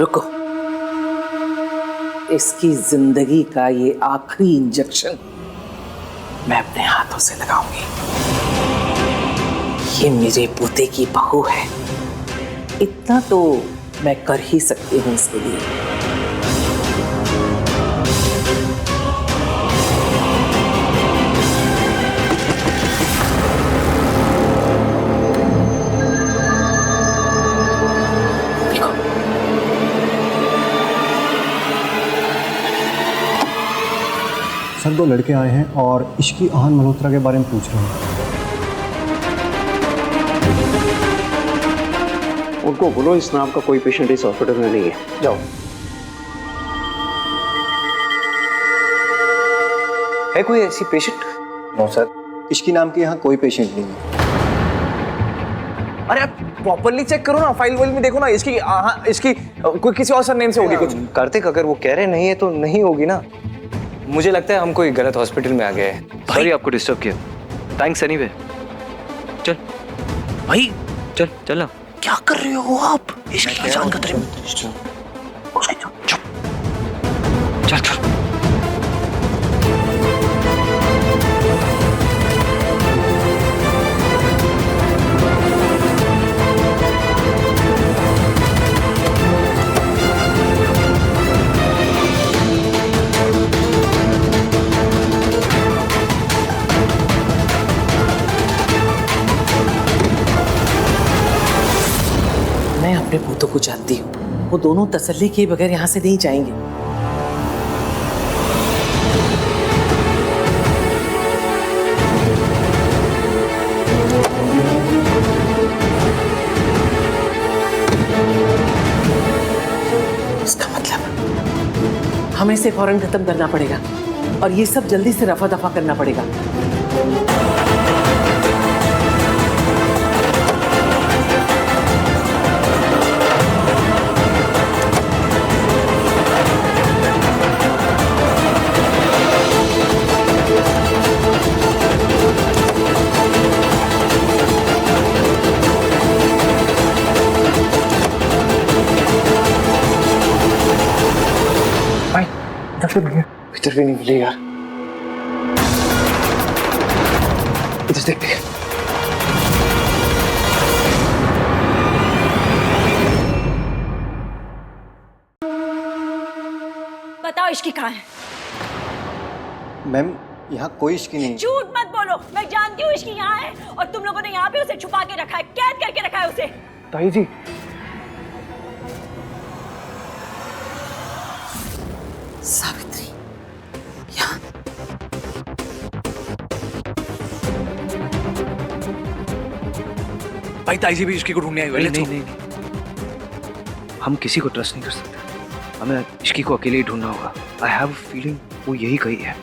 रुको, इसकी जिंदगी का ये आखिरी इंजेक्शन मैं अपने हाथों से लगाऊंगी। ये मेरे पोते की बहू है, इतना तो मैं कर ही सकती हूँ इसके लिए। सर 2 लड़के आए हैं और इश्की आहन मल्होत्रा के बारे में पूछ रहे हैं। उनको बोलो इस नाम का कोई पेशेंट इस हॉस्पिटल में नहीं है। जाओ। है कोई ऐसी पेशेंट? नो सर, इश्की नाम के यहाँ कोई पेशेंट नहीं है। अरे आप प्रॉपरली चेक करो ना, फाइल वाइल में देखो ना। इसकी कोई किसी और सरनेम से होगी कुछ। कार्तिक, अगर वो कह रहे नहीं है तो नहीं होगी ना। मुझे लगता है हम कोई गलत हॉस्पिटल में आ गए हैं। सॉरी आपको डिस्टर्ब किया। Thanks anyway. चल भाई चल चल ना। क्या कर रहे हो आप? इसकी जान खतरे में। चल चल। मैं अपने भूतों को जानती हूँ, वो दोनों तसल्ली किए बगैर यहाँ से नहीं जाएंगे। इसका मतलब हमें इसे फौरन खत्म करना पड़ेगा और ये सब जल्दी से रफा दफा करना पड़ेगा। भीतर भी नहीं मिले यार। इधर देखते हैं। बताओ इश्की कहाँ है? मैम यहाँ कोई इश्की नहीं। झूठ मत बोलो, मैं जानती हूँ इश्की यहाँ है और तुम लोगों ने यहाँ पे उसे छुपा के रखा है, कैद करके रखा है उसे। ताई जी सावित्री यहाँ भाई ताई जी भी इश्की को ढूंढने आई हुई है। नहीं, हम किसी को ट्रस्ट नहीं कर सकते। हमें इश्की को अकेले ही ढूंढना होगा। आई हैव अ फीलिंग वो यही कही है।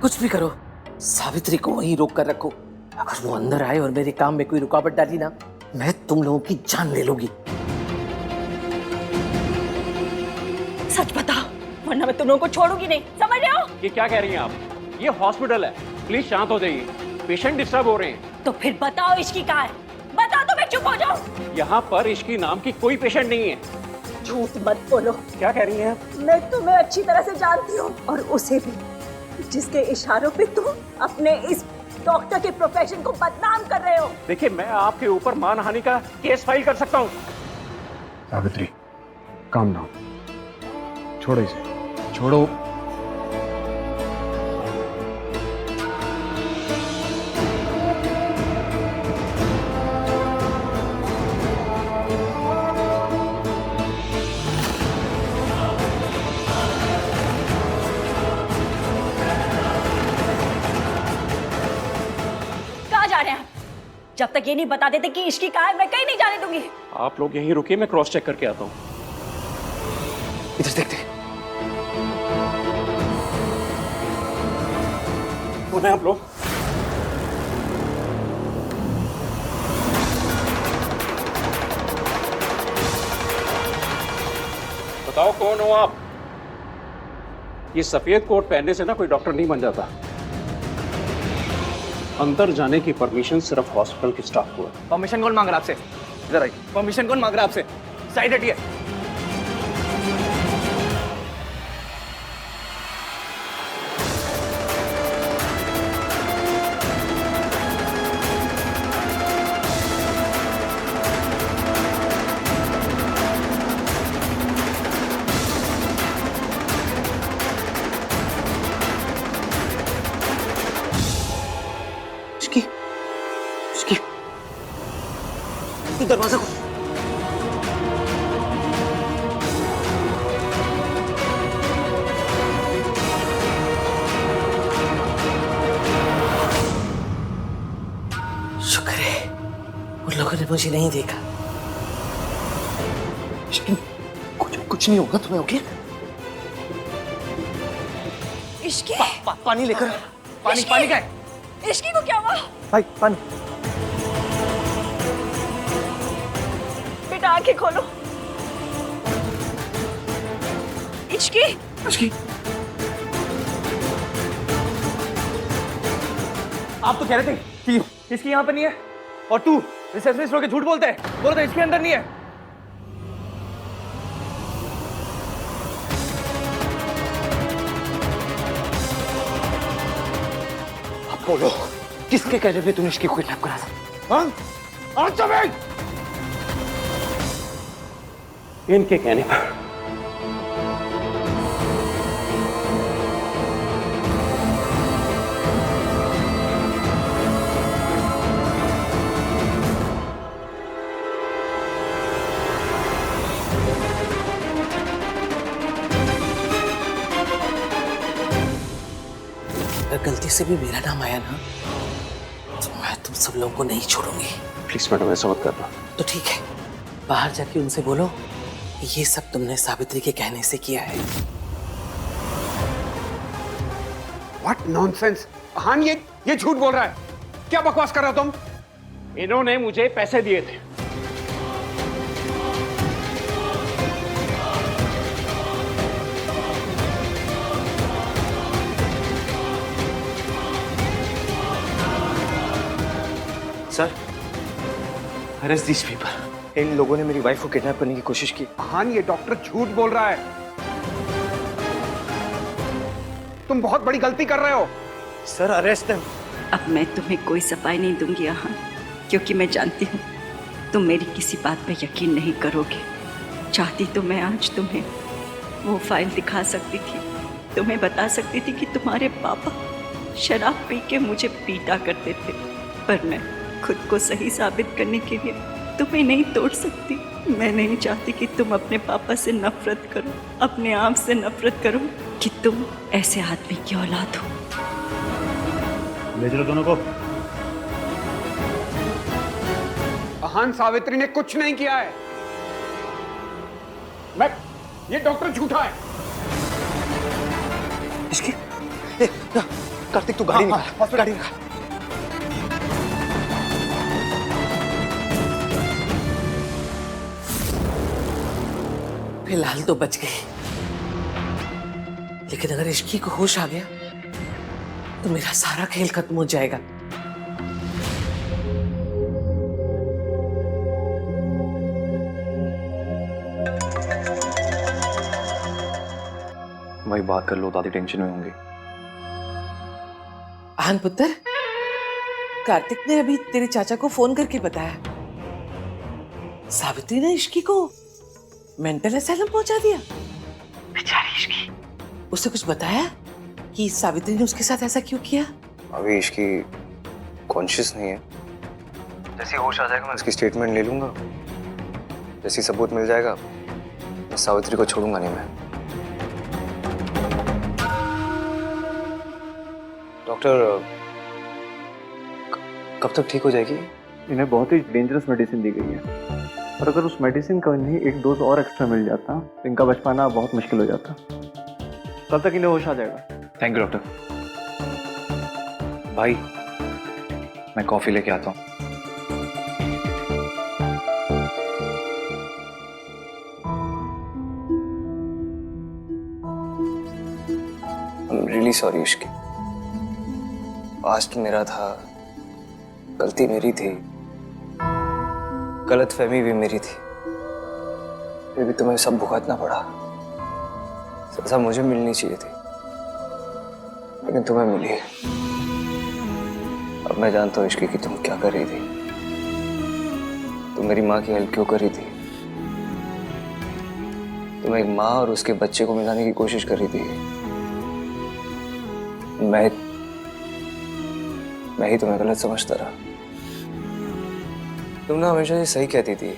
कुछ भी करो, सावित्री को वहीं रोक कर रखो। अगर वो अंदर आए और मेरे काम में कोई रुकावट डाली ना, मैं तुम लोगों की जान ले लूंगी। सच बताओ, वरना मैं तुम लोगों को छोड़ूंगी नहीं, समझ रहे हो? ये क्या कह रही हैं आप? ये हॉस्पिटल है, प्लीज शांत हो जाइए। पेशेंट डिस्टर्ब हो रहे हैं। तो फिर बताओ इश्की कहाँ है? बताओ तो मैं चुप हो जाऊं। यहाँ पर इश्की नाम की कोई पेशेंट नहीं है। झूठ मत बोलो। क्या कह रही हैं? मैं तुम्हें अच्छी तरह से जानती हूँ और उसे भी, जिसके इशारों पे तुम अपने इस डॉक्टर के प्रोफेशन को बदनाम कर रहे हो। देखिए, मैं आपके ऊपर मानहानि का केस फाइल कर सकता हूँ। Savitri, calm down. छोड़ो इसे, छोड़ो। कहाँ जा रहे हैं आप? जब तक ये नहीं बता देते कि इश्की कहाँ है, मैं कहीं नहीं जाने दूंगी। आप लोग यहीं रुकिए, मैं क्रॉस चेक करके आता हूँ। इधर देखते। कौन है आप लोग? बताओ कौन हो आप? ये सफेद कोट पहनने से ना कोई डॉक्टर नहीं बन जाता। अंदर जाने की परमिशन सिर्फ हॉस्पिटल के स्टाफ को है। परमिशन कौन मांग रहा है आपसे? इधर आइए। परमिशन कौन मांग रहा है आपसे? साइड हटिए। दरवाजा को शुक्र है उन लोगों ने मुझे नहीं देखा। कुछ नहीं होगा तुम्हें, ओके? इश्की पानी लेकर। पानी पानी का है? इश्की को क्या हुआ? भाई पानी। बेटा आंखें खोलो। इश्की इश्की, आप तो कह रहे थे कि इसकी यहाँ पर नहीं है, और तू रिसेप्शनिस्ट होकर झूठ बोलता है, बोला था इसके अंदर नहीं है। अब बोलो, किसके कहने पे तूने इसकी किडनैप करा था? हाँ? Answer me! इनके कहने पर। अगर गलती से भी मेरा नाम आया ना तो मैं तुम सब लोगों को नहीं छोड़ूंगी। प्लीज मैडम, ऐसा मत करना। तो ठीक है, बाहर जाके उनसे बोलो कि ये सब तुमने सावित्री के कहने से किया है। What nonsense! हाँ, ये झूठ बोल रहा है। क्या बकवास कर रहे हो तुम? इन्होंने मुझे पैसे दिए थे। Sir, arrest this people. इन लोगों ने मेरी वाइफ को किडनैप करने की कोशिश की। हाँ, ये डॉक्टर झूठ बोल रहा है। तुम बहुत बड़ी गलती कर रहे हो। Sir, arrest them. अब मैं तुम्हें कोई सफाई नहीं दूंगी यहाँ, क्योंकि मैं जानती हूँ तुम मेरी किसी बात पर यकीन नहीं करोगे। चाहती तो मैं आज तुम्हें वो फाइल दिखा सकती थी, तुम्हें बता सकती थी कि तुम्हारे पापा शराब पी के मुझे पीटा करते थे, पर मैं खुद को सही साबित करने के लिए तुम्हें नहीं तोड़ सकती। मैं नहीं चाहती कि तुम अपने पापा से नफरत करो, अपने आप से नफरत करो कि तुम ऐसे आदमी की औलाद हो। ले चलो दोनों को। अहान, सावित्री ने कुछ नहीं किया है। ये डॉक्टर झूठा है। इसकी कार्तिक, तू गाड़ी निकाल, गाड़ी निकाल। फिलहाल तो बच गई, लेकिन अगर इश्की को होश आ गया तो मेरा सारा खेल खत्म हो जाएगा। भाई बात कर लो, दादी टेंशन में होंगे। आन पुत्र, कार्तिक ने अभी तेरे चाचा को फोन करके बताया सावित्री ने इश्की को मेंटल असाइलम पहुंचा दिया। बेचारी इश्की। उससे कुछ बताया कि सावित्री ने उसके साथ ऐसा क्यों किया? अभी इसकी कॉन्शियस नहीं है। जैसे होश आ जाएगा मैं उसकी स्टेटमेंट ले लूंगा, जैसे सबूत मिल जाएगा मैं सावित्री को छोड़ूंगा नहीं। मैं डॉक्टर, कब तक ठीक हो जाएगी? इन्हें बहुत ही डेंजरस मेडिसिन दी गई है, और अगर उस मेडिसिन का इन्हें एक डोज और एक्स्ट्रा मिल जाता तो इनका बच पाना बहुत मुश्किल हो जाता। कल तक इन्हें होश आ जाएगा। Thank you doctor. भाई, मैं कॉफी लेके आता हूँ। I'm really sorry Ishki. Past मेरा था, गलती मेरी थी, गलतफहमी भी मेरी थी, फिर भी तुम्हें सब भुगतना पड़ा। सजा मुझे मिलनी चाहिए थी, लेकिन तुम्हें मिली। अब मैं जानता हूँ इश्की कि तुम क्या कर रही थी। तुम मेरी माँ की हेल्प क्यों कर रही थी? तुम एक माँ और उसके बच्चे को मिलाने की कोशिश कर रही थी। मैं ही तुम्हें गलत समझता रहा। तुम ना हमेशा ये सही कहती थी।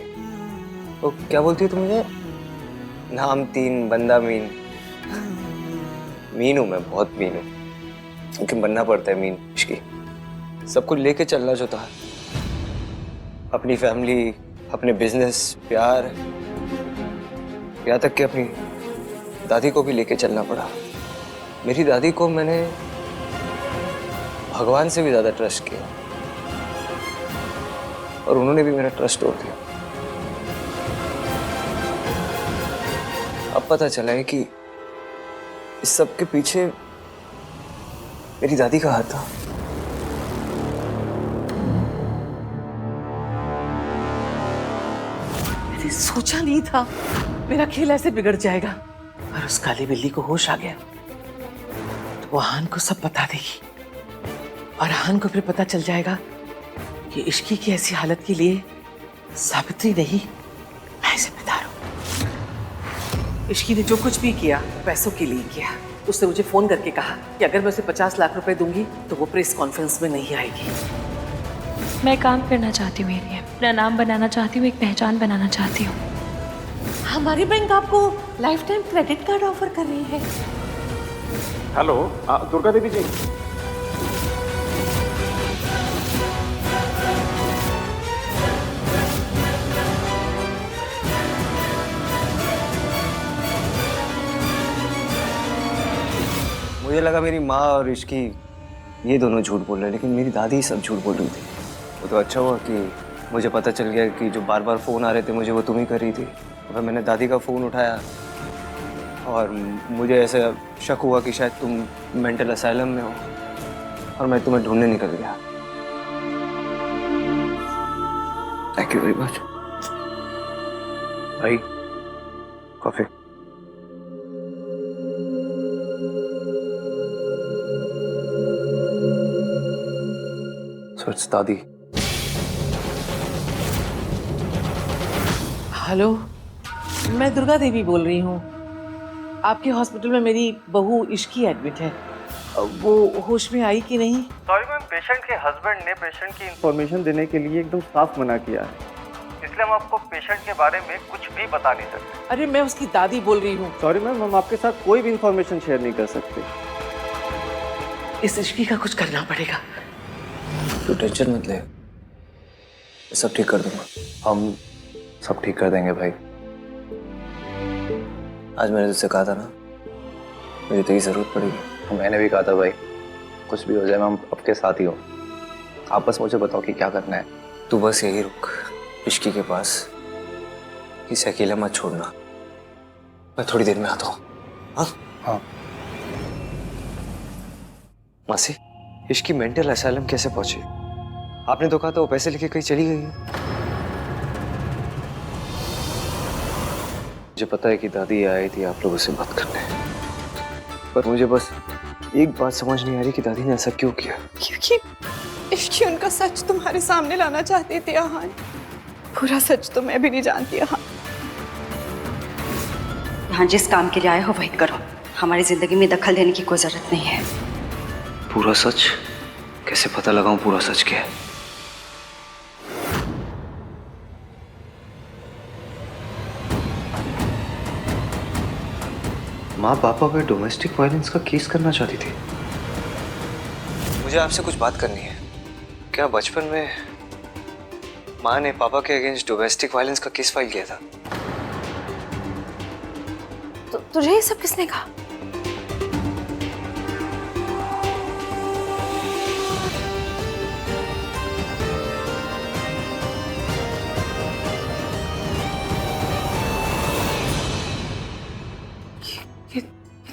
तो क्या बोलती हो तुम मुझे? नाम तीन, बंदा मीन। मीन हूं मैं, बहुत मीन हूं, लेकिन बनना पड़ता है मीन इश्की। सब कुछ लेके चलना जो था, अपनी फैमिली, अपने बिजनेस, प्यार, यहाँ तक कि अपनी दादी को भी लेके चलना पड़ा। मेरी दादी को मैंने भगवान से भी ज्यादा ट्रस्ट किया, और उन्होंने भी मेरा ट्रस्ट तोड़ दिया। अब पता चला है कि इस सब के पीछे मेरी दादी का हाथ था। मैंने सोचा नहीं था मेरा खेल ऐसे बिगड़ जाएगा। और उस काली बिल्ली को होश आ गया तो वो हान को सब बता देगी और हान को फिर पता चल जाएगा कि इश्की की ऐसी हालत के लिए सावित्री नहीं, मैं जिम्मेदार हूं। इश्की ने जो कुछ भी किया पैसों के लिए किया। उसने मुझे फोन करके कहा कि अगर मैं उसे 50 लाख रुपए दूंगी तो वो प्रेस कॉन्फ्रेंस में नहीं आएगी। मैं काम करना चाहती हूँ एरिया, अपना नाम बनाना चाहती हूँ, एक पहचान बनाना चाहती हूँ। हमारी बैंक आपको life time credit card offer कर रही है। हेलो दुर्गा देवी जी। मुझे लगा मेरी माँ और इश्की ये दोनों झूठ बोल रहे हैं, लेकिन मेरी दादी सब झूठ बोल रही थी। वो तो अच्छा हुआ कि मुझे पता चल गया कि जो बार बार फ़ोन आ रहे थे मुझे वो तुम ही कर रही थी। फिर मैंने दादी का फ़ोन उठाया और मुझे ऐसा शक हुआ कि शायद तुम मेंटल असाइलम में हो और मैं तुम्हें ढूंढने निकल गया। थैंक यू वेरी मच भाई। कॉफी। सो इट्स दादी। हेलो, मैं दुर्गा देवी बोल रही हूँ। आपके हॉस्पिटल में मेरी बहू इश्की एडमिट है। वो होश में आई कि नहीं? सॉरी मैम, पेशेंट के हस्बैंड ने पेशेंट की इंफॉर्मेशन देने के लिए एकदम साफ मना किया है, इसलिए हम आपको पेशेंट के बारे में कुछ भी बता नहीं सकते। अरे मैं उसकी दादी बोल रही हूँ। सॉरी मैम, हम आपके साथ कोई भी इंफॉर्मेशन शेयर नहीं कर सकते। इस इश्की का कुछ करना पड़ेगा। तू टेंशन मत ले, मैं सब ठीक कर दूंगा। हम सब ठीक कर देंगे भाई। आज मैंने तुझसे कहा था ना, मुझे तेरी जरूरत पड़ेगी। मैंने भी कहा था भाई, कुछ भी हो जाए मैं आपके साथ ही हूँ। आप बस मुझे बताओ कि क्या करना है। तू बस यही रुक इश्की के पास, इसे अकेला मत छोड़ना। मैं थोड़ी देर में आता हूँ। हाँ हाँ। मासी, इश्की मेंटल असाइलम कैसे पहुंची? आपने तो कहा था वो पैसे लेके कहीं चली गई है। मुझे पता है कि दादी आई थी आप लोगों से बात करने, पर मुझे बस एक बात समझ नहीं आ रही कि दादी ने ऐसा क्यों किया। क्योंकि इश्की उनका सच तुम्हारे सामने लाना चाहती थी आहान। पूरा सच तो मैं भी नहीं जानती आहान। यहाँ जिस काम के लिए आए हो वही करो, हमारी जिंदगी में दखल देने की कोई जरूरत नहीं है। पूरा सच कैसे पता लगाऊं? पूरा सच क्या है? माँ पापा पे डोमेस्टिक वायलेंस का केस करना चाहती थी। मुझे आपसे कुछ बात करनी है। क्या बचपन में माँ ने पापा के अगेंस्ट डोमेस्टिक वायलेंस का केस फाइल किया था? तो तुझे ये सब किसने कहा?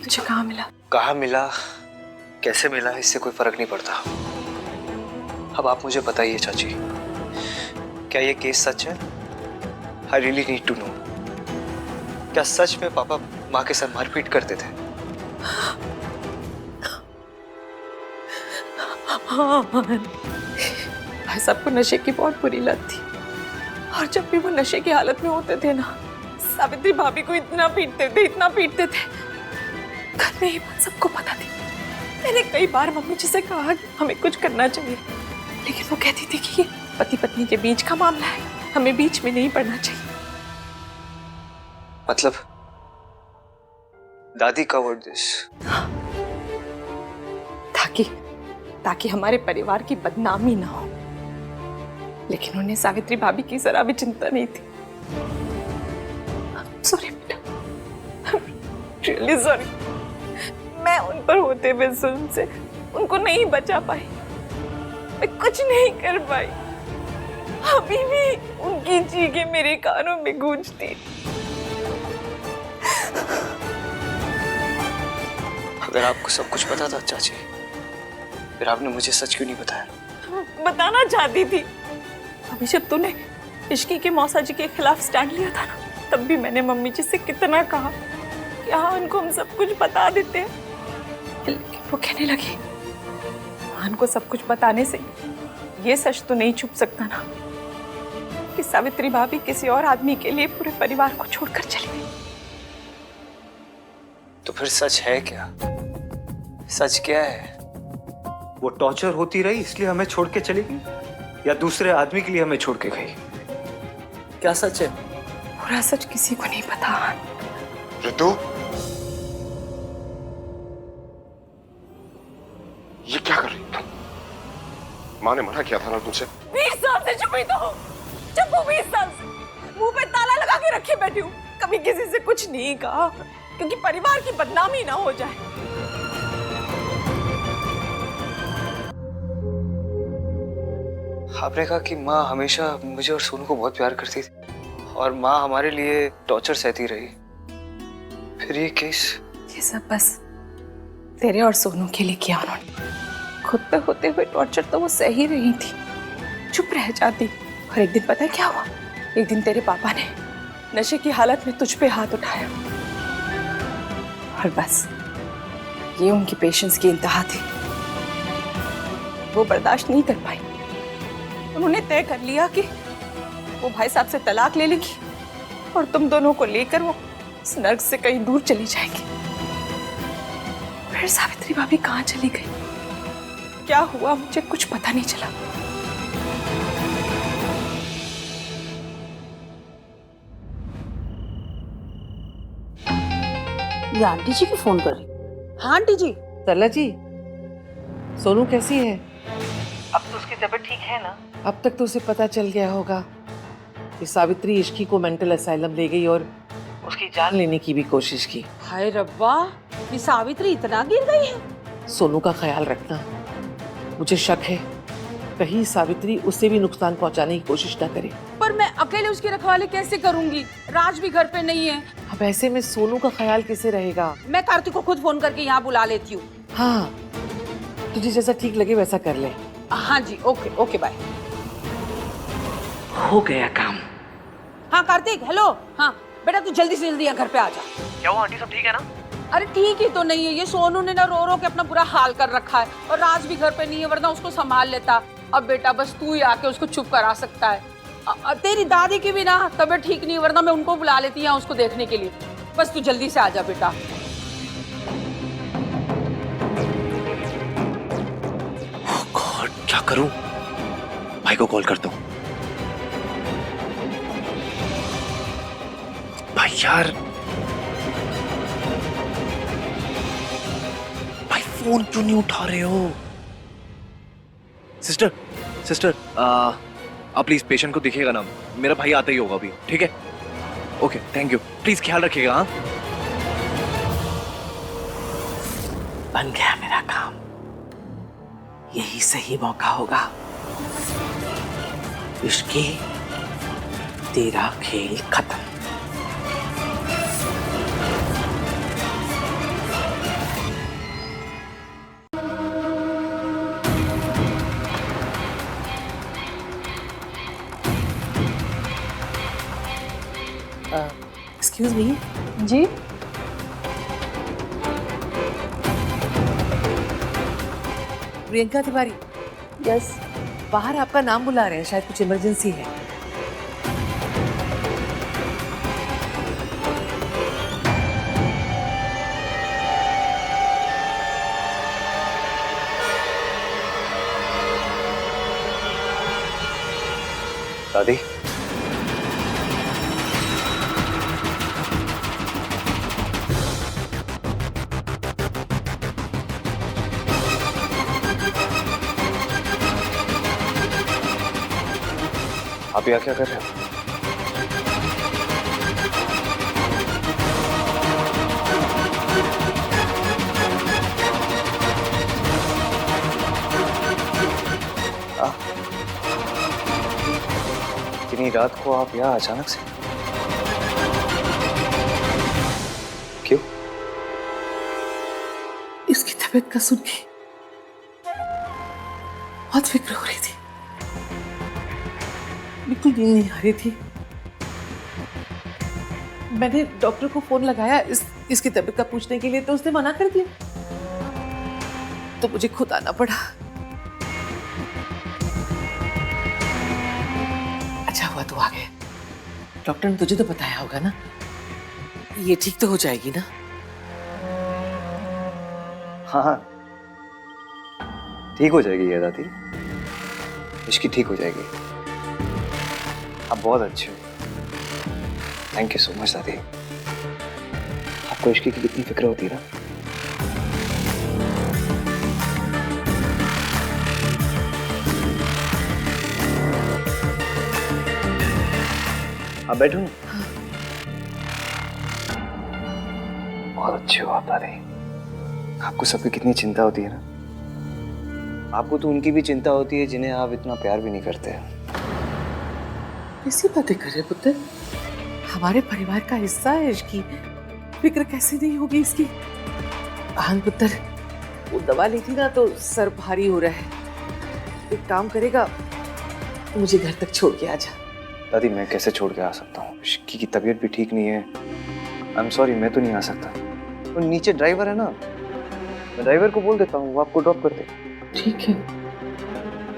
तुझे कहाँ मिला? कहाँ मिला, कैसे मिला, इससे कोई फर्क नहीं पड़ता। अब आप मुझे बताइए चाची, क्या ये केस सच है? I really need to know. क्या सच में पापा माँ के साथ मारपीट करते थे? हाँ, भाई साहब को नशे की बहुत बुरी लत थी, और जब भी वो नशे की हालत में होते थे ना, सावित्री भाभी को इतना पीटते थे। घर में ये बात सबको पता थी। मैंने कई बार मम्मी जी से कहा कि हमें कुछ करना चाहिए, लेकिन वो कहती थी कि ये पति पत्नी के बीच का मामला है, हमें बीच में नहीं पड़ना चाहिए। मतलब दादी कवर्ड दिस? ताकि हमारे परिवार की बदनामी ना हो, लेकिन उन्हें सावित्री भाभी की जरा भी चिंता नहीं थी। सॉरी बेटा, रियली सॉरी। मैं उन पर होते हुए जुल्म से उनको नहीं बचा पाई, मैं कुछ नहीं कर पाई। अभी भी उनकी चीखें मेरे कानों में गूंजती। अगर आपको सब कुछ पता था चाची, फिर आपने मुझे सच क्यों नहीं बताया? बताना चाहती थी। अभी जब तूने इश्की के मौसा जी के खिलाफ स्टैंड लिया था ना, तब भी मैंने मम्मी जी से कितना कहा कि हाँ उनको हम सब कुछ बता देते हैं, लेकिन वो कहने लगी मान को सब कुछ बताने से ये सच तो नहीं छुप सकता ना कि सावित्री भाभी किसी और आदमी के लिए पूरे परिवार को छोड़कर चली गई। तो फिर सच है क्या? सच क्या है? वो टॉर्चर होती रही इसलिए हमें छोड़ के चली गई, या दूसरे आदमी के लिए हमें छोड़ के गई? क्या सच है? पूरा सच किसी को नहीं पता। ऋतु, ये क्या कर रही हो? माँ ने मना किया था ना तुमसे। 20 साल से चुप ही तो हूँ। चुप हूँ 20 साल से, मुंह पे ताला लगा के रखे बैठी हूँ। कभी किसी से कुछ नहीं कहा क्योंकि परिवार की बदनामी ना हो जाए। आपने कहा कि माँ हमेशा मुझे और सोनू को बहुत प्यार करती थी और माँ हमारे लिए टॉर्चर सहती रही। फिर ये केस? ये सब बस तेरे और सोनू के लिए किया उन्होंने। खुद पे होते हुए टॉर्चर तो वो सह ही रही थी, चुप रह जाती। और एक दिन पता है क्या हुआ? एक दिन तेरे पापा ने नशे की हालत में तुझ पे हाथ उठाया और बस ये उनकी पेशेंस की इंतहा थी। वो बर्दाश्त नहीं कर पाई। उन्होंने तय कर लिया कि वो भाई साहब से तलाक ले लेगी और तुम दोनों को लेकर वो इस नर्क से कहीं दूर चली जाएगी। फिर सावित्री भाभी कहाँ चली गई, क्या हुआ, मुझे कुछ पता नहीं चला। ये आंटी जी की फोन कर रही। हाँ आंटी जी। सरला जी, सोनू कैसी है? अब तो उसकी तबीयत ठीक है ना? अब तक तो उसे पता चल गया होगा कि सावित्री इश्की को मेंटल असाइलम ले गई और उसकी जान लेने की भी कोशिश की। हाय रब्बा, ये सावित्री इतना गिर गई है। सोनू का ख्याल रखना। मुझे शक है कहीं सावित्री उससे भी नुकसान पहुंचाने की कोशिश ना करे। पर मैं अकेले उसकी रखवाली कैसे करूंगी? राज भी घर पे नहीं है। अब ऐसे में सोनू का ख्याल कैसे रहेगा? मैं कार्तिक को खुद फोन करके यहाँ बुला लेती हूँ। हाँ, तुझे जैसा ठीक लगे वैसा कर ले। हाँ जी, ओके ओके बाय। हो गया काम। हाँ कार्तिक, हेलो। हाँ बेटा तू जल्दी से जल्दी यहाँ घर पे आ जा। क्या हुआ आंटी, सब ठीक है ना? अरे ठीक ही तो नहीं है, ये सोनू ने ना रो रो के अपना बुरा हाल कर रखा है और राज भी घर पे नहीं है, वरना उसको संभाल लेता। अब बेटा बस तू ही आके उसको चुप करा सकता है। तेरी दादी की भी ना तबीयत ठीक नहीं, वरना मैं उनको बुला लेती हूँ उसको देखने के लिए। बस तू जल्दी से आ जा बेटा। गॉड, क्या करूं? भाई को कॉल करता हूं। भाई यार, भाई फोन क्यों नहीं उठा रहे हो? सिस्टर, सिस्टर, आप प्लीज पेशेंट को दिखेगा ना, मेरा भाई आता ही होगा अभी, ठीक है? ओके, थैंक यू, प्लीज ख्याल रखिएगा। हाँ, बन गया मेरा काम। यही सही मौका होगा। इश्की, तेरा खेल खत्म। Excuse me. जी प्रियंका तिवारी। यस। बाहर आपका नाम बुला रहे हैं, शायद कुछ इमरजेंसी है। दादी, आप यहाँ क्या कर रहे हो? इतनी रात को आप यहाँ अचानक से क्यों? तबीयत का सुन के बहुत फिक्र हो रही थी, बिल्कुल नींद नहीं आ रही थी। मैंने डॉक्टर को फोन लगाया इसकी तबीयत का पूछने के लिए, तो उसने मना कर दिया, तो मुझे खुद आना पड़ा। अच्छा हुआ तू आ गया। डॉक्टर ने तुझे तो बताया होगा ना, ये ठीक तो हो जाएगी ना? हाँ, ठीक हो जाएगी ये दादी, इश्की ठीक हो जाएगी। आप बहुत अच्छे हो, थैंक यू सो मच दादी। आपको इश्की की कितनी फिक्र होती है ना। आप बैठो ना। बहुत अच्छे हो आप दादी। आपको सबकी कितनी चिंता होती है ना। आपको तो उनकी भी चिंता होती है जिन्हें आप इतना प्यार भी नहीं करते। कैसी बातें कर रहे पुत्र? हमारे परिवार का हिस्सा है इसकी, फिक्र कैसे नहीं होगी इसकी? आन पुत्र, वो दवा ली थी ना तो सर भारी हो रहा है। एक काम करेगा, मुझे घर तक छोड़ के आ जा। दादी मैं कैसे छोड़ के आ सकता हूँ? इश्की की तबीयत भी ठीक नहीं है। आई एम सॉरी, मैं तो नहीं आ सकता। तो नीचे ड्राइवर है ना, मैं ड्राइवर को बोल देता हूँ, वो आपको ड्रॉप कर दे। ठीक है,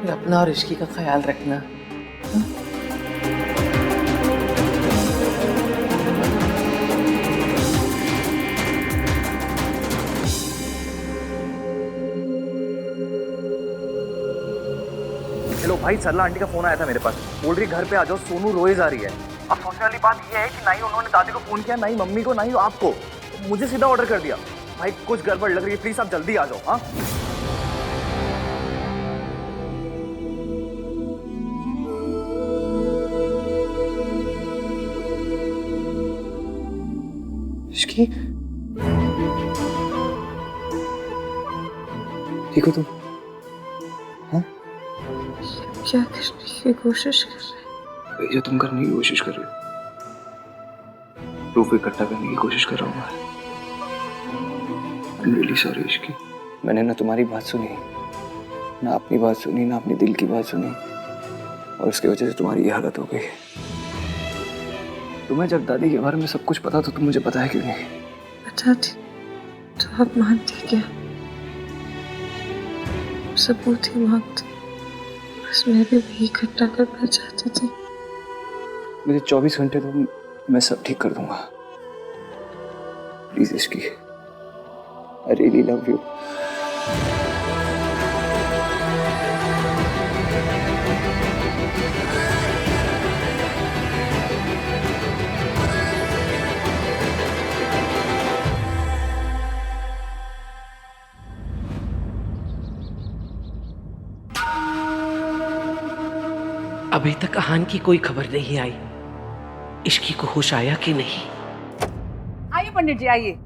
फिर अपना और इश्की का ख्याल रखना। हेलो भाई, सरला आंटी का फोन आया था मेरे पास, बोल रही घर पे आ जाओ, सोनू रोए जा रही है। अब सोचने वाली बात यह है कि ना ही उन्होंने दादी को फोन किया, ना ही मम्मी को, ना ही आपको, मुझे सीधा ऑर्डर कर दिया। भाई कुछ गड़बड़ लग रही है, प्लीज आप जल्दी आ जाओ। हाँ इश्की, ठीक हो तुम? हाँ? क्या करने की कोशिश कर रहे? वही जो तुम करने की कोशिश कर रहे हो, प्रूफ इकट्ठा करने की कोशिश कर रहा हूँ मैं। I'm really sorry Ishki. मैंने ना तुम्हारी बात सुनी, ना अपनी बात सुनी, ना अपने दिल की बात सुनी, और उसकी वजह से तुम्हारी ये हालत हो गई। तुम्हें जब दादी के बारे में सब कुछ पता तो तुम मुझे बताया क्यों नहीं? बताती तो आप मानती क्या? सबूत ही मांगती, बस मैं भी वही इकट्ठा करना चाहती थी। मुझे 24 घंटे दो, मैं सब ठीक कर दूंगा। Please Ishki, I really love you. अभी तक आहान की कोई खबर नहीं आई, इश्की को होश आया कि नहीं? आइए पंडित जी, आइए।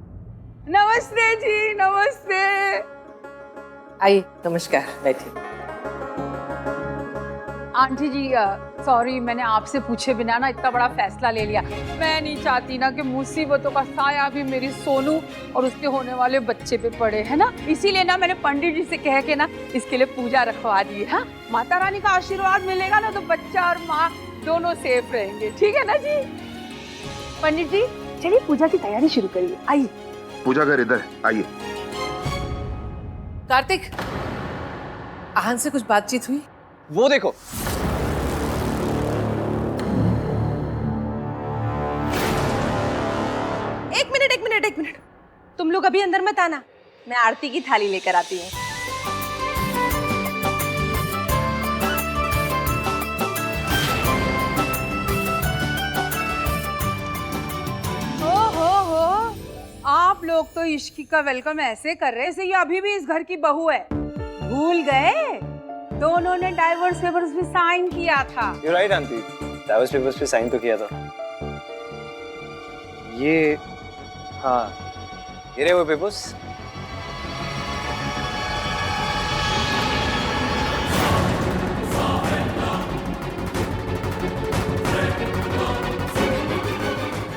नमस्ते जी, नमस्ते। आइए, नमस्कार, बैठिए। आंटी जी सॉरी, मैंने आपसे पूछे बिना ना इतना बड़ा फैसला ले लिया। मैं नहीं चाहती ना कि मुसीबतों का साया भी मेरी सोनू और उसके होने वाले बच्चे पे पड़े, है ना। इसीलिए ना मैंने पंडित जी से कह के ना इसके लिए पूजा रखवा दी है। हाँ, माता रानी का आशीर्वाद मिलेगा ना तो बच्चा और माँ दोनों सेफ रहेंगे, ठीक है ना जी। पंडित जी चलिए पूजा की तैयारी शुरू करिए, आइए। पूजा घर इधर, आइए। कार्तिक, आहान से कुछ बातचीत हुई? वो देखो, एक मिनट, तुम लोग अभी अंदर मत आना, मैं आरती की थाली लेकर आती हूँ। हो, आप लोग तो इश्की का वेलकम ऐसे कर रहे हैं ये अभी भी इस घर की बहू है। भूल गए? दोनों ने डाइवोर्स पेपर्स भी साइन किया था। You're right, aunty, divorce papers पे साइन तो किया था। ये हाँ, ये रहे वो पेपर्स।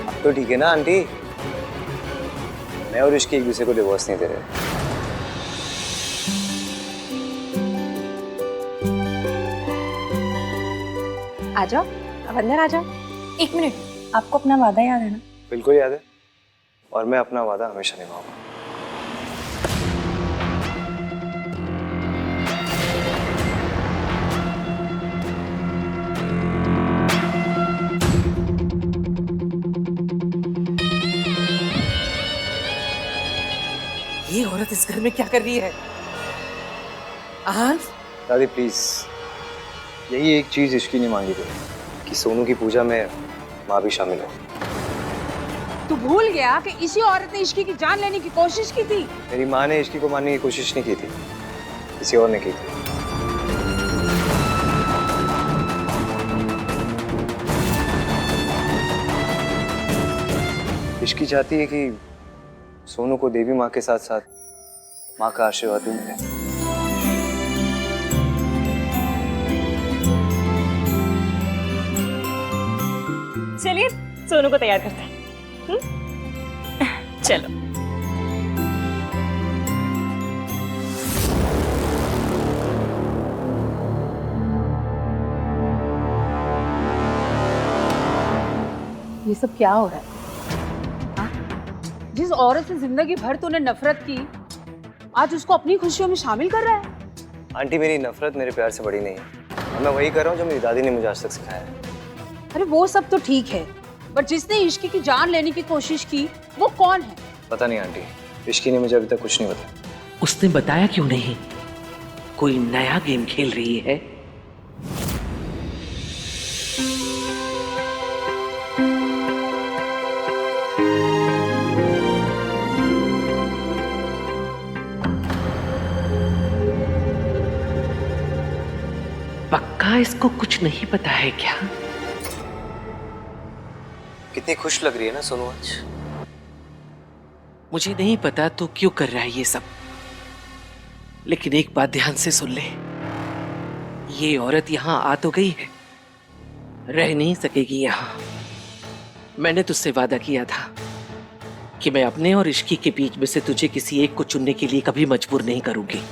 अब तो ठीक है ना आंटी, मैं और इश्की एक दूसरे को डिवोर्स नहीं दे रहे। आ जाओ, अब अंदर आ जाओ। एक मिनट, आपको अपना वादा याद है ना? बिल्कुल याद है, और मैं अपना वादा हमेशा निभाऊंगा। ये औरत इस घर में क्या कर रही है? दादी प्लीज, यही एक चीज इश्की ने मांगी थी कि सोनू की पूजा में माँ भी शामिल हो। तू भूल गया कि इसी औरत ने इश्की की जान लेने की कोशिश की थी। मेरी माँ ने इश्की को मारने की कोशिश नहीं की थी, किसी और ने की थी। इश्की चाहती है कि सोनू को देवी माँ के साथ साथ माँ का आशीर्वाद भी मिले। चलिए सोनू को तैयार करते हैं। चलो। ये सब क्या हो रहा है? जिस औरत से जिंदगी भर तूने नफरत की, आज उसको अपनी खुशियों में शामिल कर रहा है। आंटी, मेरी नफरत मेरे प्यार से बड़ी नहीं है, और मैं वही कर रहा हूँ जो मेरी दादी ने मुझे आज तक सिखाया है। अरे वो सब तो ठीक है, पर जिसने इश्की की जान लेने की कोशिश की वो कौन है? पता नहीं आंटी, इश्की ने मुझे अभी तक कुछ नहीं बताया। उसने बताया क्यों नहीं? कोई नया गेम खेल रही है? पक्का इसको कुछ नहीं पता है क्या? कितनी खुश लग रही है ना सोनू आज। मुझे नहीं पता तू क्यों कर रहा है ये सब, लेकिन एक बात ध्यान से सुन ले। ये औरत यहां आ तो गई है, रह नहीं सकेगी यहां। मैंने तुझसे वादा किया था कि मैं अपने और इश्की के बीच में से तुझे किसी एक को चुनने के लिए कभी मजबूर नहीं करूंगी,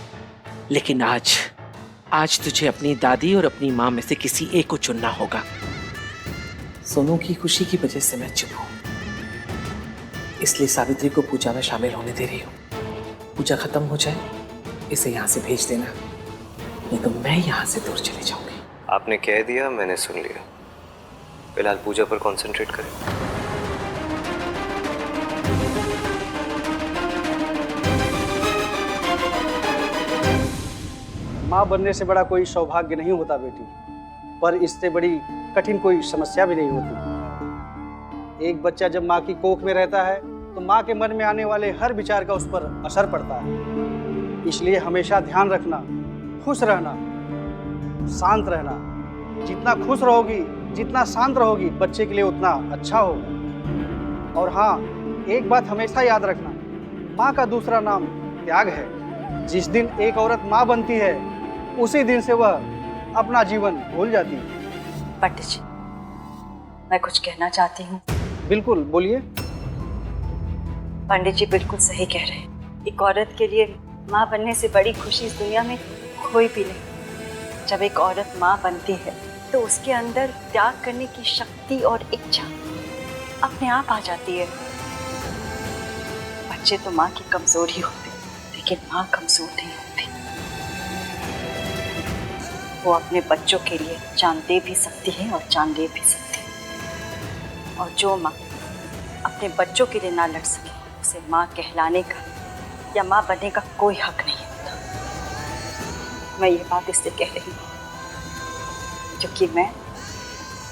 लेकिन आज तुझे अपनी दादी और अपनी माँ में से किसी एक को चुनना होगा। सोनू की खुशी की वजह से मैं चुप हूं, इसलिए सावित्री को पूजा में शामिल होने दे रही हूँ। पूजा खत्म हो जाए इसे यहाँ से भेज देना, नहीं तो मैं यहाँ से दूर चली जाऊंगी। आपने कह दिया, मैंने सुन लिया। फिलहाल पूजा पर कंसंट्रेट करें। माँ बनने से बड़ा कोई सौभाग्य नहीं होता बेटी, पर इससे बड़ी कठिन कोई समस्या भी नहीं होती। एक बच्चा जब माँ की कोख में रहता है तो माँ के मन में आने वाले हर विचार का उस पर असर पड़ता है। इसलिए हमेशा ध्यान रखना, खुश रहना, शांत रहना। जितना खुश रहोगी, जितना शांत रहोगी, बच्चे के लिए उतना अच्छा होगा। और हाँ, एक बात हमेशा याद रखना, माँ का दूसरा नाम त्याग है। जिस दिन एक औरत माँ बनती है, उसी दिन से वह अपना जीवन भूल जाती है। पंडित जी, मैं कुछ कहना चाहती हूँ। बिल्कुल, बोलिए। पंडित जी बिल्कुल सही कह रहे हैं। एक औरत के लिए माँ बनने से बड़ी खुशी इस दुनिया में कोई भी नहीं। जब एक औरत माँ बनती है तो उसके अंदर त्याग करने की शक्ति और इच्छा अपने आप आ जाती है। बच्चे तो माँ की कमजोरी होते, लेकिन माँ कमजोर नहीं होती। वो अपने बच्चों के लिए जान दे भी सकती है और जान ले भी सकती है। और जो माँ अपने बच्चों के लिए ना लड़ सके, उसे माँ कहलाने का या माँ बनने का कोई हक नहीं होता। मैं ये बात इसलिए कह रही हूँ क्योंकि मैं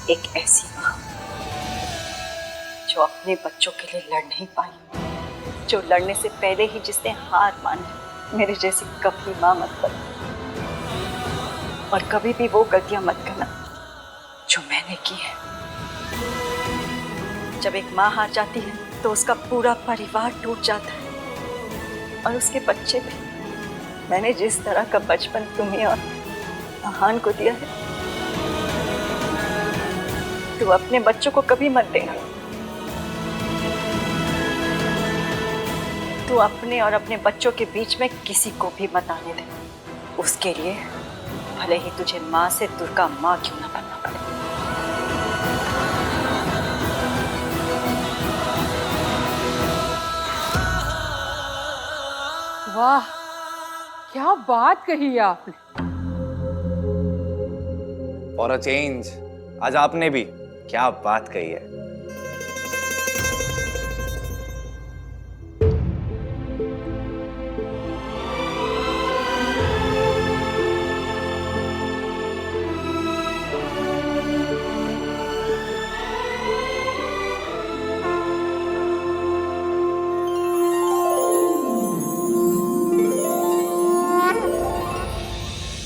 एक ऐसी माँ जो अपने बच्चों के लिए लड़ नहीं पाई, जो लड़ने से पहले ही जिसने हार मानी। मेरे जैसी कभी माँ मत बनो, और कभी भी वो गलतियां मत करना जो मैंने की है। जब एक माँ हार जाती है तो उसका पूरा परिवार टूट जाता है, और उसके बच्चे भी। मैंने जिस तरह का बचपन तुम्हें और महान को दिया है, तू अपने बच्चों को कभी मत देना। तू अपने और अपने बच्चों के बीच में किसी को भी मत आने दे। उसके लिए भले ही तुझे माँ से दुर्गा माँ क्यों ना बनना पड़े। वाह, क्या बात कही आपने। फॉर अ चेंज आज आपने भी क्या बात कही है।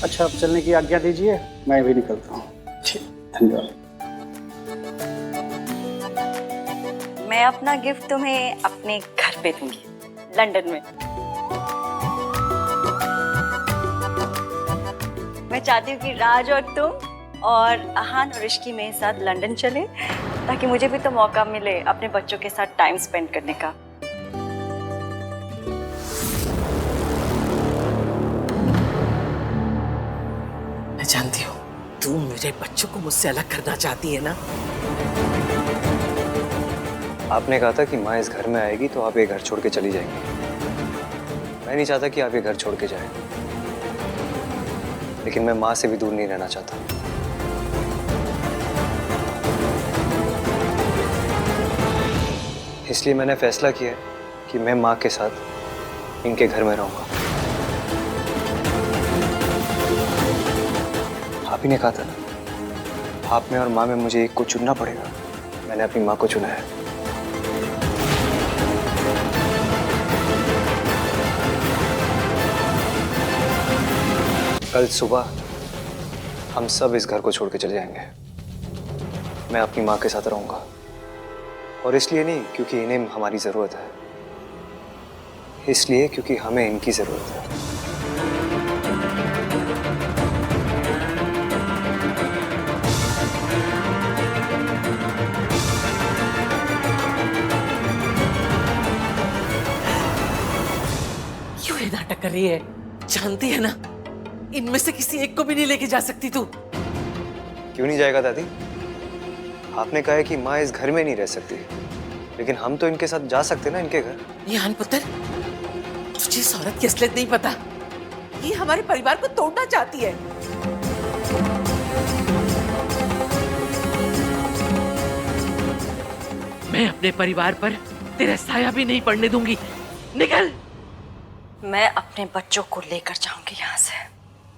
अच्छा, अब चलने की आज्ञा दीजिए, मैं भी निकलता हूँ। धन्यवाद। मैं अपना गिफ्ट तुम्हें अपने घर पे दूंगी, लंदन में। मैं चाहती हूँ कि राज और तुम और अहान और ऋषि मेरे साथ लंदन चले, ताकि मुझे भी तो मौका मिले अपने बच्चों के साथ टाइम स्पेंड करने का। मैं जानती हूँ तू मेरे बच्चों को मुझसे अलग करना चाहती है ना। आपने कहा था कि माँ इस घर में आएगी तो आप ये घर छोड़ के चली जाएंगी। मैं नहीं चाहता कि आप ये घर छोड़ के जाएं, लेकिन मैं माँ से भी दूर नहीं रहना चाहता। इसलिए मैंने फैसला किया कि मैं माँ के साथ इनके घर में रहूंगा। आप ही ने कहा था ना, आप में और माँ में मुझे एक को चुनना पड़ेगा। मैंने अपनी माँ को चुना है। कल सुबह हम सब इस घर को छोड़ के चले जाएंगे। मैं अपनी माँ के साथ रहूंगा, और इसलिए नहीं क्योंकि इन्हें हमारी जरूरत है, इसलिए क्योंकि हमें इनकी जरूरत है। क्यों ये नाटक कर रही है? जानती है ना इनमें से किसी एक को भी नहीं लेके जा सकती तू। क्यों नहीं जाएगा दादी? आपने कहा है कि माँ इस घर में नहीं रह सकती, लेकिन हम तो इनके साथ जा सकते ना इनके घर। यान पुत्र, तुझे इस औरत की असलियत नहीं पता। ये हमारे परिवार को तोड़ना चाहती है। मैं अपने परिवार पर तेरा साया भी नहीं पड़ने दूंगी। निकल। मैं अपने बच्चों को लेकर जाऊंगी यहाँ से।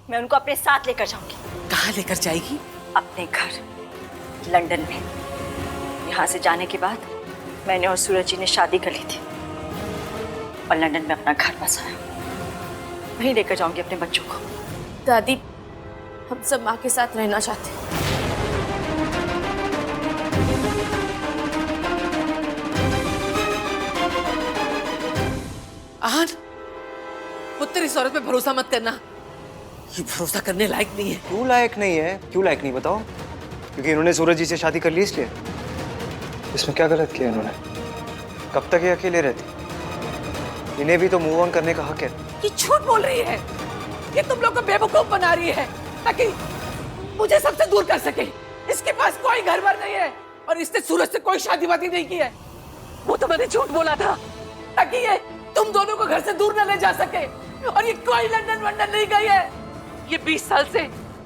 मैं उनको अपने साथ लेकर जाऊंगी। कहाँ लेकर जाएगी? अपने घर, लंदन में। यहाँ से जाने के बाद मैंने और सूरज जी ने शादी कर ली थी और लंदन में अपना घर बसाया। वहीं लेकर जाऊंगी अपने बच्चों को। दादी, हम सब माँ के साथ रहना चाहते हैं। आहान, पुत्र इस औरत पे भरोसा मत करना। ये भरोसा करने लायक नहीं है। क्यों लायक नहीं है? क्यों लायक नहीं बताओ? क्योंकि इन्होंने सूरज जी से शादी कर ली इसलिए? इसमें क्या गलत किया इन्होंने? कब तक ये अकेले रहती? इन्हें भी तो मूव ऑन करने का हक है। ये झूठ बोल रही है। ये तुम लोग को बेवकूफ बना रही है ताकि मुझे सबसे दूर कर सके। इसके पास कोई घर बार नहीं है और इसने सूरज से कोई शादी वादी नहीं की है। वो तो मैंने झूठ बोला था ताकि ये तुम दोनों को घर से दूर न ले जा सके। और ये कोई लंदन वंदन नहीं गई है। ये 20 साल से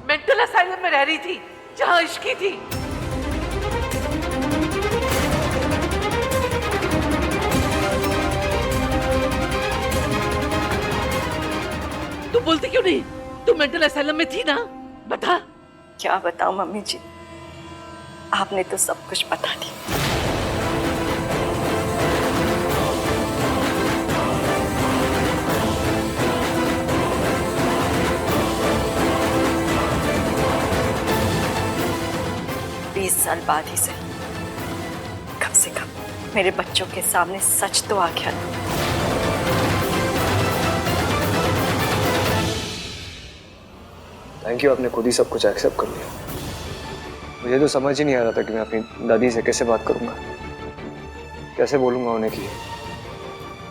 मेंटल असाइलम में रह रही थी जहां इश्की थी। तू बोलती क्यों नहीं? तू मेंटल असाइलम में थी ना? बता। क्या बताऊं मम्मी जी, आपने तो सब कुछ बता दिया। साल बाद ही से कम से कम मेरे बच्चों के सामने सच तो आ गया ना। थैंक यू, आपने खुद ही सब कुछ एक्सेप्ट कर लिया। मुझे तो समझ ही नहीं आ रहा था कि मैं अपनी दादी से कैसे बात करूंगा, कैसे बोलूंगा उन्हें कि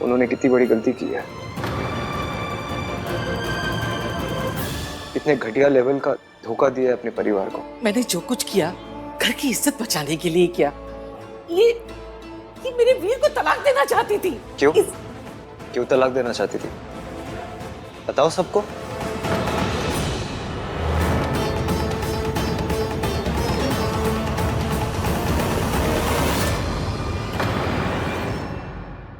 उन्होंने कितनी बड़ी गलती की है, कितने घटिया लेवल का धोखा दिया है अपने परिवार को। मैंने जो कुछ किया घर की इज्जत बचाने के लिए किया। ये मेरे वीर को तलाक देना चाहती थी। क्यों? क्यों तलाक देना चाहती थी? बताओ सबको।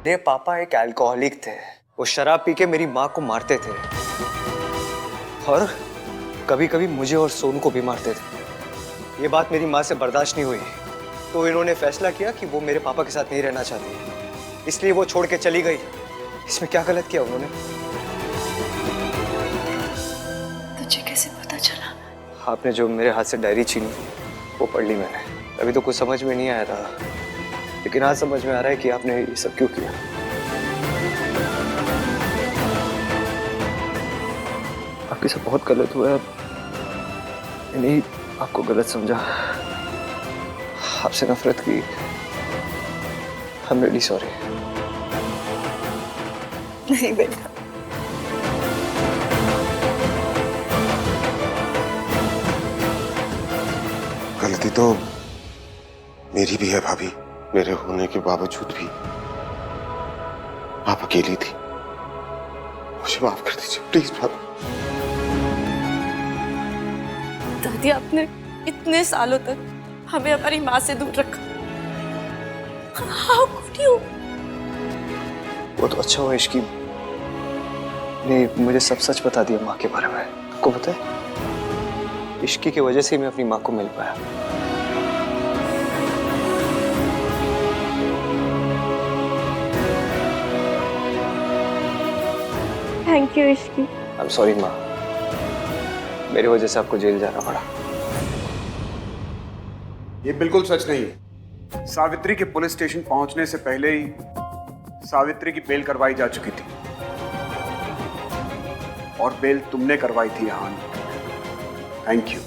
मेरे पापा एक अल्कोहलिक थे। वो शराब पी के मेरी माँ को मारते थे और कभी कभी मुझे और सोनू को भी मारते थे। ये बात मेरी माँ से बर्दाश्त नहीं हुई, तो इन्होंने फैसला किया कि वो मेरे पापा के साथ नहीं रहना चाहती, इसलिए वो छोड़ के चली गई। इसमें क्या गलत किया उन्होंने? तुझे कैसे पता चला? आपने जो मेरे हाथ से डायरी छीनी वो पढ़ ली मैंने। अभी तो कुछ समझ में नहीं आया था, लेकिन आज समझ में आ रहा है कि आपने ये सब क्यों किया। आपके साथ बहुत गलत हुआ है। मैंने आपको गलत समझा, आपसे नफरत की। I am really sorry. नहीं बेटा, गलती तो मेरी भी है भाभी। मेरे होने के बावजूद भी आप अकेली थी। मुझे माफ कर दीजिए प्लीज भाभी। दादी, आपने इतने सालों तक हमें हमारी माँ से दूर रखा। How could you? वो तो अच्छा हुआ इश्की ने मुझे सब सच बता दिया माँ के बारे में। आपको पता है, इश्की की वजह से मैं अपनी माँ को मिल पाया। Thank you Ishki. I am sorry माँ, मेरी वजह से आपको जेल जाना पड़ा। ये बिल्कुल सच नहीं है। सावित्री के पुलिस स्टेशन पहुंचने से पहले ही सावित्री की बेल करवाई जा चुकी थी, और बेल तुमने करवाई थी यहाँ। Thank you.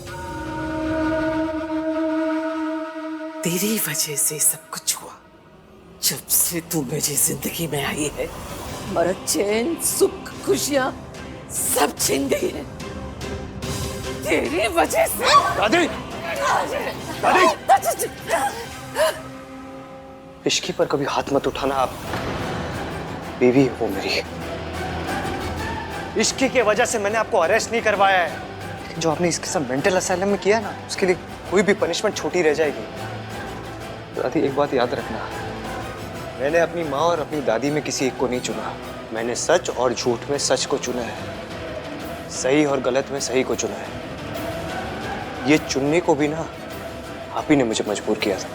तेरी वजह से सब कुछ हुआ। जब से तू मेरी जिंदगी में आई है, हमारा चैन, सुख, खुशियां सब छिन गई है तेरी वजह से। दादी, इश्की पर कभी हाथ मत उठाना। आप बीवी है वो मेरी। इश्की की वजह से मैंने आपको अरेस्ट नहीं करवाया है, लेकिन जो आपने इसके साथ मेंटल असाइलम में किया ना, उसके लिए कोई भी पनिशमेंट छोटी रह जाएगी। दादी, एक बात याद रखना, मैंने अपनी माँ और अपनी दादी में किसी एक को नहीं चुना। मैंने सच और झूठ में सच को चुना है, सही और गलत में सही को चुना है। ये चुनने को भी ना आप ही ने मुझे मजबूर किया था।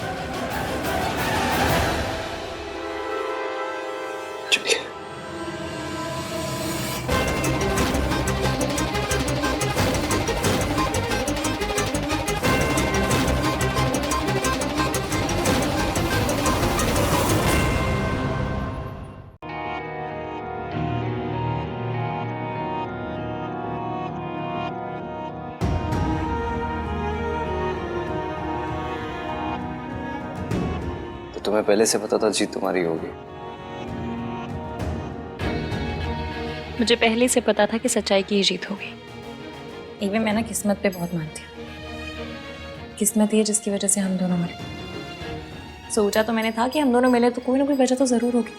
चलिए। तुम्हें पहले से पता था जीत तुम्हारी होगी? मुझे पहले से पता था कि सच्चाई की ही जीत होगी। एक मैं ना किस्मत पे बहुत मानती हूँ। किस्मत ये जिसकी वजह से हम दोनों मिले। सोचा तो मैंने था कि हम दोनों मिले तो कोई ना कोई वजह तो जरूर होगी,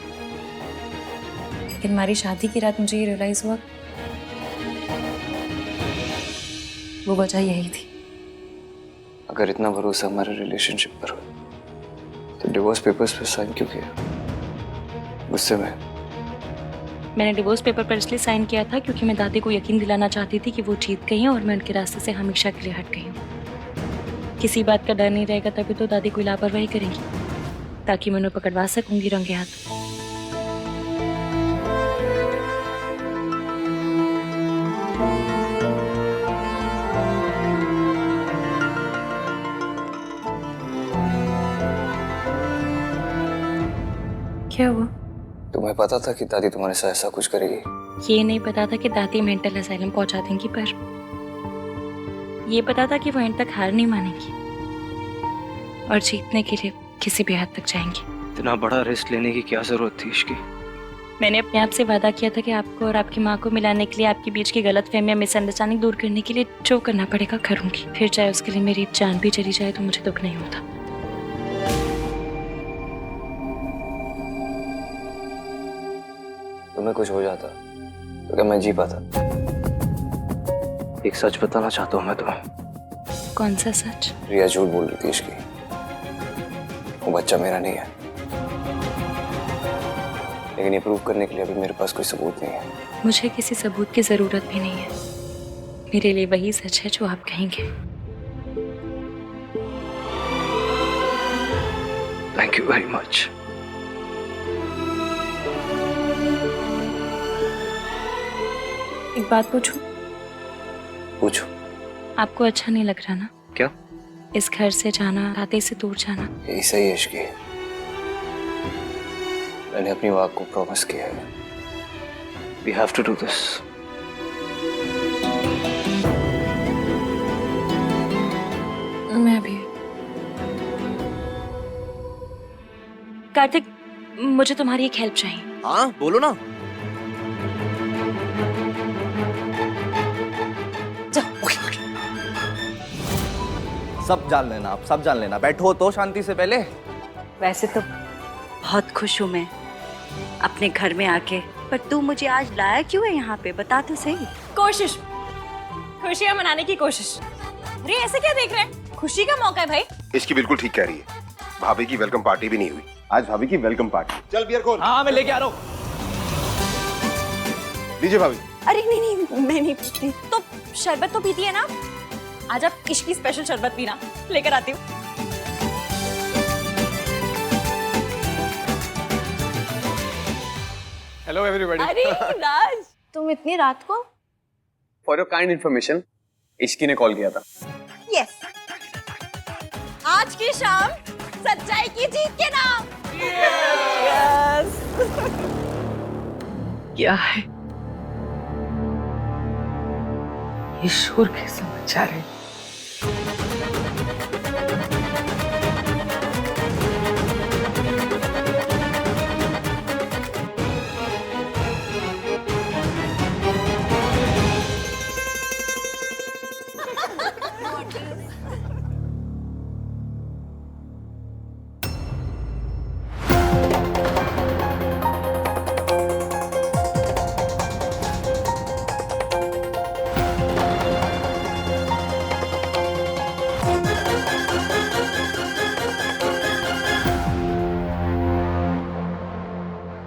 लेकिन हमारी शादी की रात मुझे ये रियलाइज हुआ वो वजह यही थी। अगर इतना भरोसा हमारे रिलेशनशिप पर हो तो डिवोर्स पेपर्स पे साइन क्यों किया? गुस्से में? मैंने डिवोर्स पेपर पर इसलिए साइन किया था क्योंकि मैं दादी को यकीन दिलाना चाहती थी कि वो जीत गई हैं और मैं उनके रास्ते से हमेशा के लिए हट गई हूँ। किसी बात का डर नहीं रहेगा तभी तो दादी कोई लापरवाही करेंगी, ताकि मैं उन्हें पकड़वा सकूंगी रंगे हाथ। क्या हुआ? तुम्हें पता था कि दादी तुम्हारे साथ ऐसा कुछ करेगी? ये नहीं पता था कि दादी मेंटल असाइलम पहुंचा देंगी, पर ये पता था कि वो एंड तक हार नहीं मानेंगी और जीतने के लिए किसी भी हद तक जाएंगी। इतना बड़ा रिस्क लेने की क्या जरूरत थी इश्की? मैंने अपने आप से वादा किया था कि आपको और आपकी माँ को मिलाने के लिए, आपके बीच की गलतफहमियां, मिसअंडरस्टैंडिंग दूर करने के लिए जो करना पड़ेगा करूंगी। फिर चाहे उसके लिए मेरी जान भी चली जाए तो मुझे दुख नहीं होता। तुम्हें कुछ हो जाता तो क्या मैं जी पाता? एक सच बताना चाहता हूँ मैं तुम्हें। कौन सा सच? रिया झूठ बोल रही थी इसकी। वो बच्चा मेरा नहीं है, लेकिन ये प्रूव करने के लिए अभी मेरे पास कोई सबूत नहीं है। मुझे किसी सबूत की जरूरत भी नहीं है। मेरे लिए वही सच है जो आप कहेंगे। Thank you very much. एक बात पूछूं? पूछो। आपको अच्छा नहीं लग रहा ना? क्या? इस घर से जाना, राधे से दूर जाना। यही सही है इश्की। मैंने अपनी वाक को प्रॉमिस किया है। We have to do this. मैं भी। कार्तिक, मुझे तुम्हारी एक हेल्प चाहिए। हाँ बोलो ना। सब जान लेना, आप सब जान लेना। बैठो तो शांति से पहले। वैसे तो बहुत खुश हूँ मैं अपने घर में आके, पर तू मुझे आज लाया क्यों है यहाँ पे, बता तो सही। कोशिश, खुशियाँ मनाने की कोशिश। अरे ऐसे क्या देख रहे हैं? खुशी का मौका है भाई। इसकी बिल्कुल ठीक कह रही है। भाभी की वेलकम पार्टी भी नहीं हुई। आज भाभी की वेलकम पार्टी। चल बियर खोल। हाँ मैं लेके आ रहा हूँ। लीजिए भाभी। अरे नहीं, मैं नहीं पीती। तो शरबत तो पीती है ना? आज आप इश्की स्पेशल शरबत पीना, लेकर आती हूँ। Hello everybody. अरे राज, तुम इतनी रात को? For your kind information, Ishki ने कॉल किया था। यस, आज की शाम सच्चाई की जीत के नाम। यस। क्या है ये शोर के समाचार है?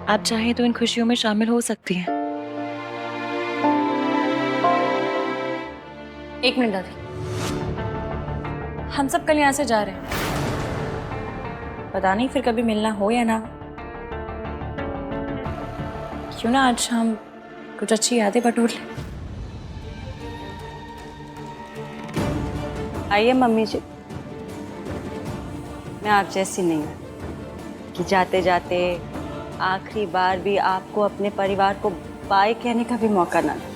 आप चाहें तो इन खुशियों में शामिल हो सकती हैं। एक मिनट दादी, हम सब कल यहाँ से जा रहे हैं। पता नहीं फिर कभी मिलना हो या ना। क्यों ना आज हम कुछ अच्छी यादें बटोर लें। आइए मम्मी जी, मैं आप जैसी नहीं हूँ कि जाते जाते आखिरी बार भी आपको अपने परिवार को बाय कहने का भी मौका ना दे।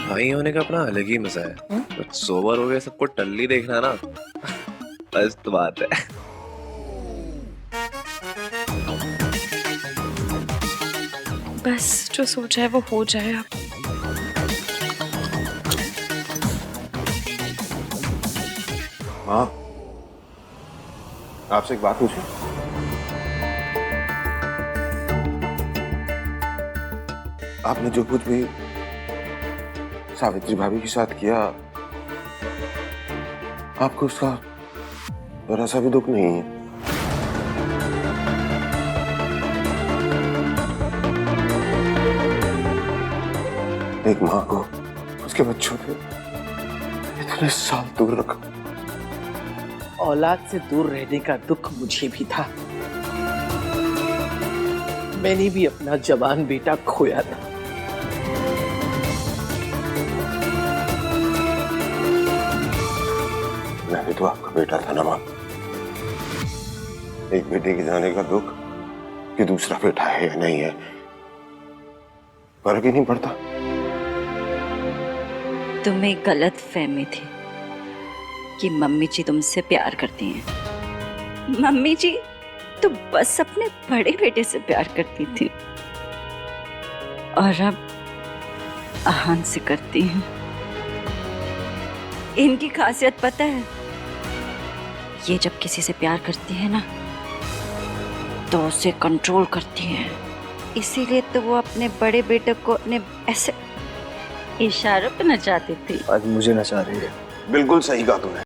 भाई होने का अपना अलग ही मजा है। तो सोबर हो गए सबको टल्ली देखना ना, बस तो बात है। बस जो सोचा है वो हो जाए। अब माँ, आपसे एक बात पूछूं? आपने जो कुछ भी सावित्री भाभी के साथ किया, आपको उसका जरा सा भी दुख नहीं है? एक माँ को उसके बच्चों से इतने साल दूर रखा। औलाद से दूर रहने का दुख मुझे भी था। मैंने भी अपना जवान बेटा खोया था। मैं भी तो आपका बेटा था ना माँ। एक बेटे के जाने का दुख कि दूसरा बेटा है या नहीं है, फर्क ही नहीं पड़ता। तुम्हें गलत फहमी थी कि मम्मी जी तुमसे प्यार करती हैं। मम्मी जी तो बस अपने बड़े बेटे से प्यार करती थी और अब आहान से करती हैं। इनकी खासियत पता है, ये जब किसी से प्यार करती है ना तो उसे कंट्रोल करती हैं। इसीलिए तो वो अपने बड़े बेटे को अपने ऐसे इशारों पे नचाती थी। आज मुझे नचा रही है। बिल्कुल सही कहा तुमने।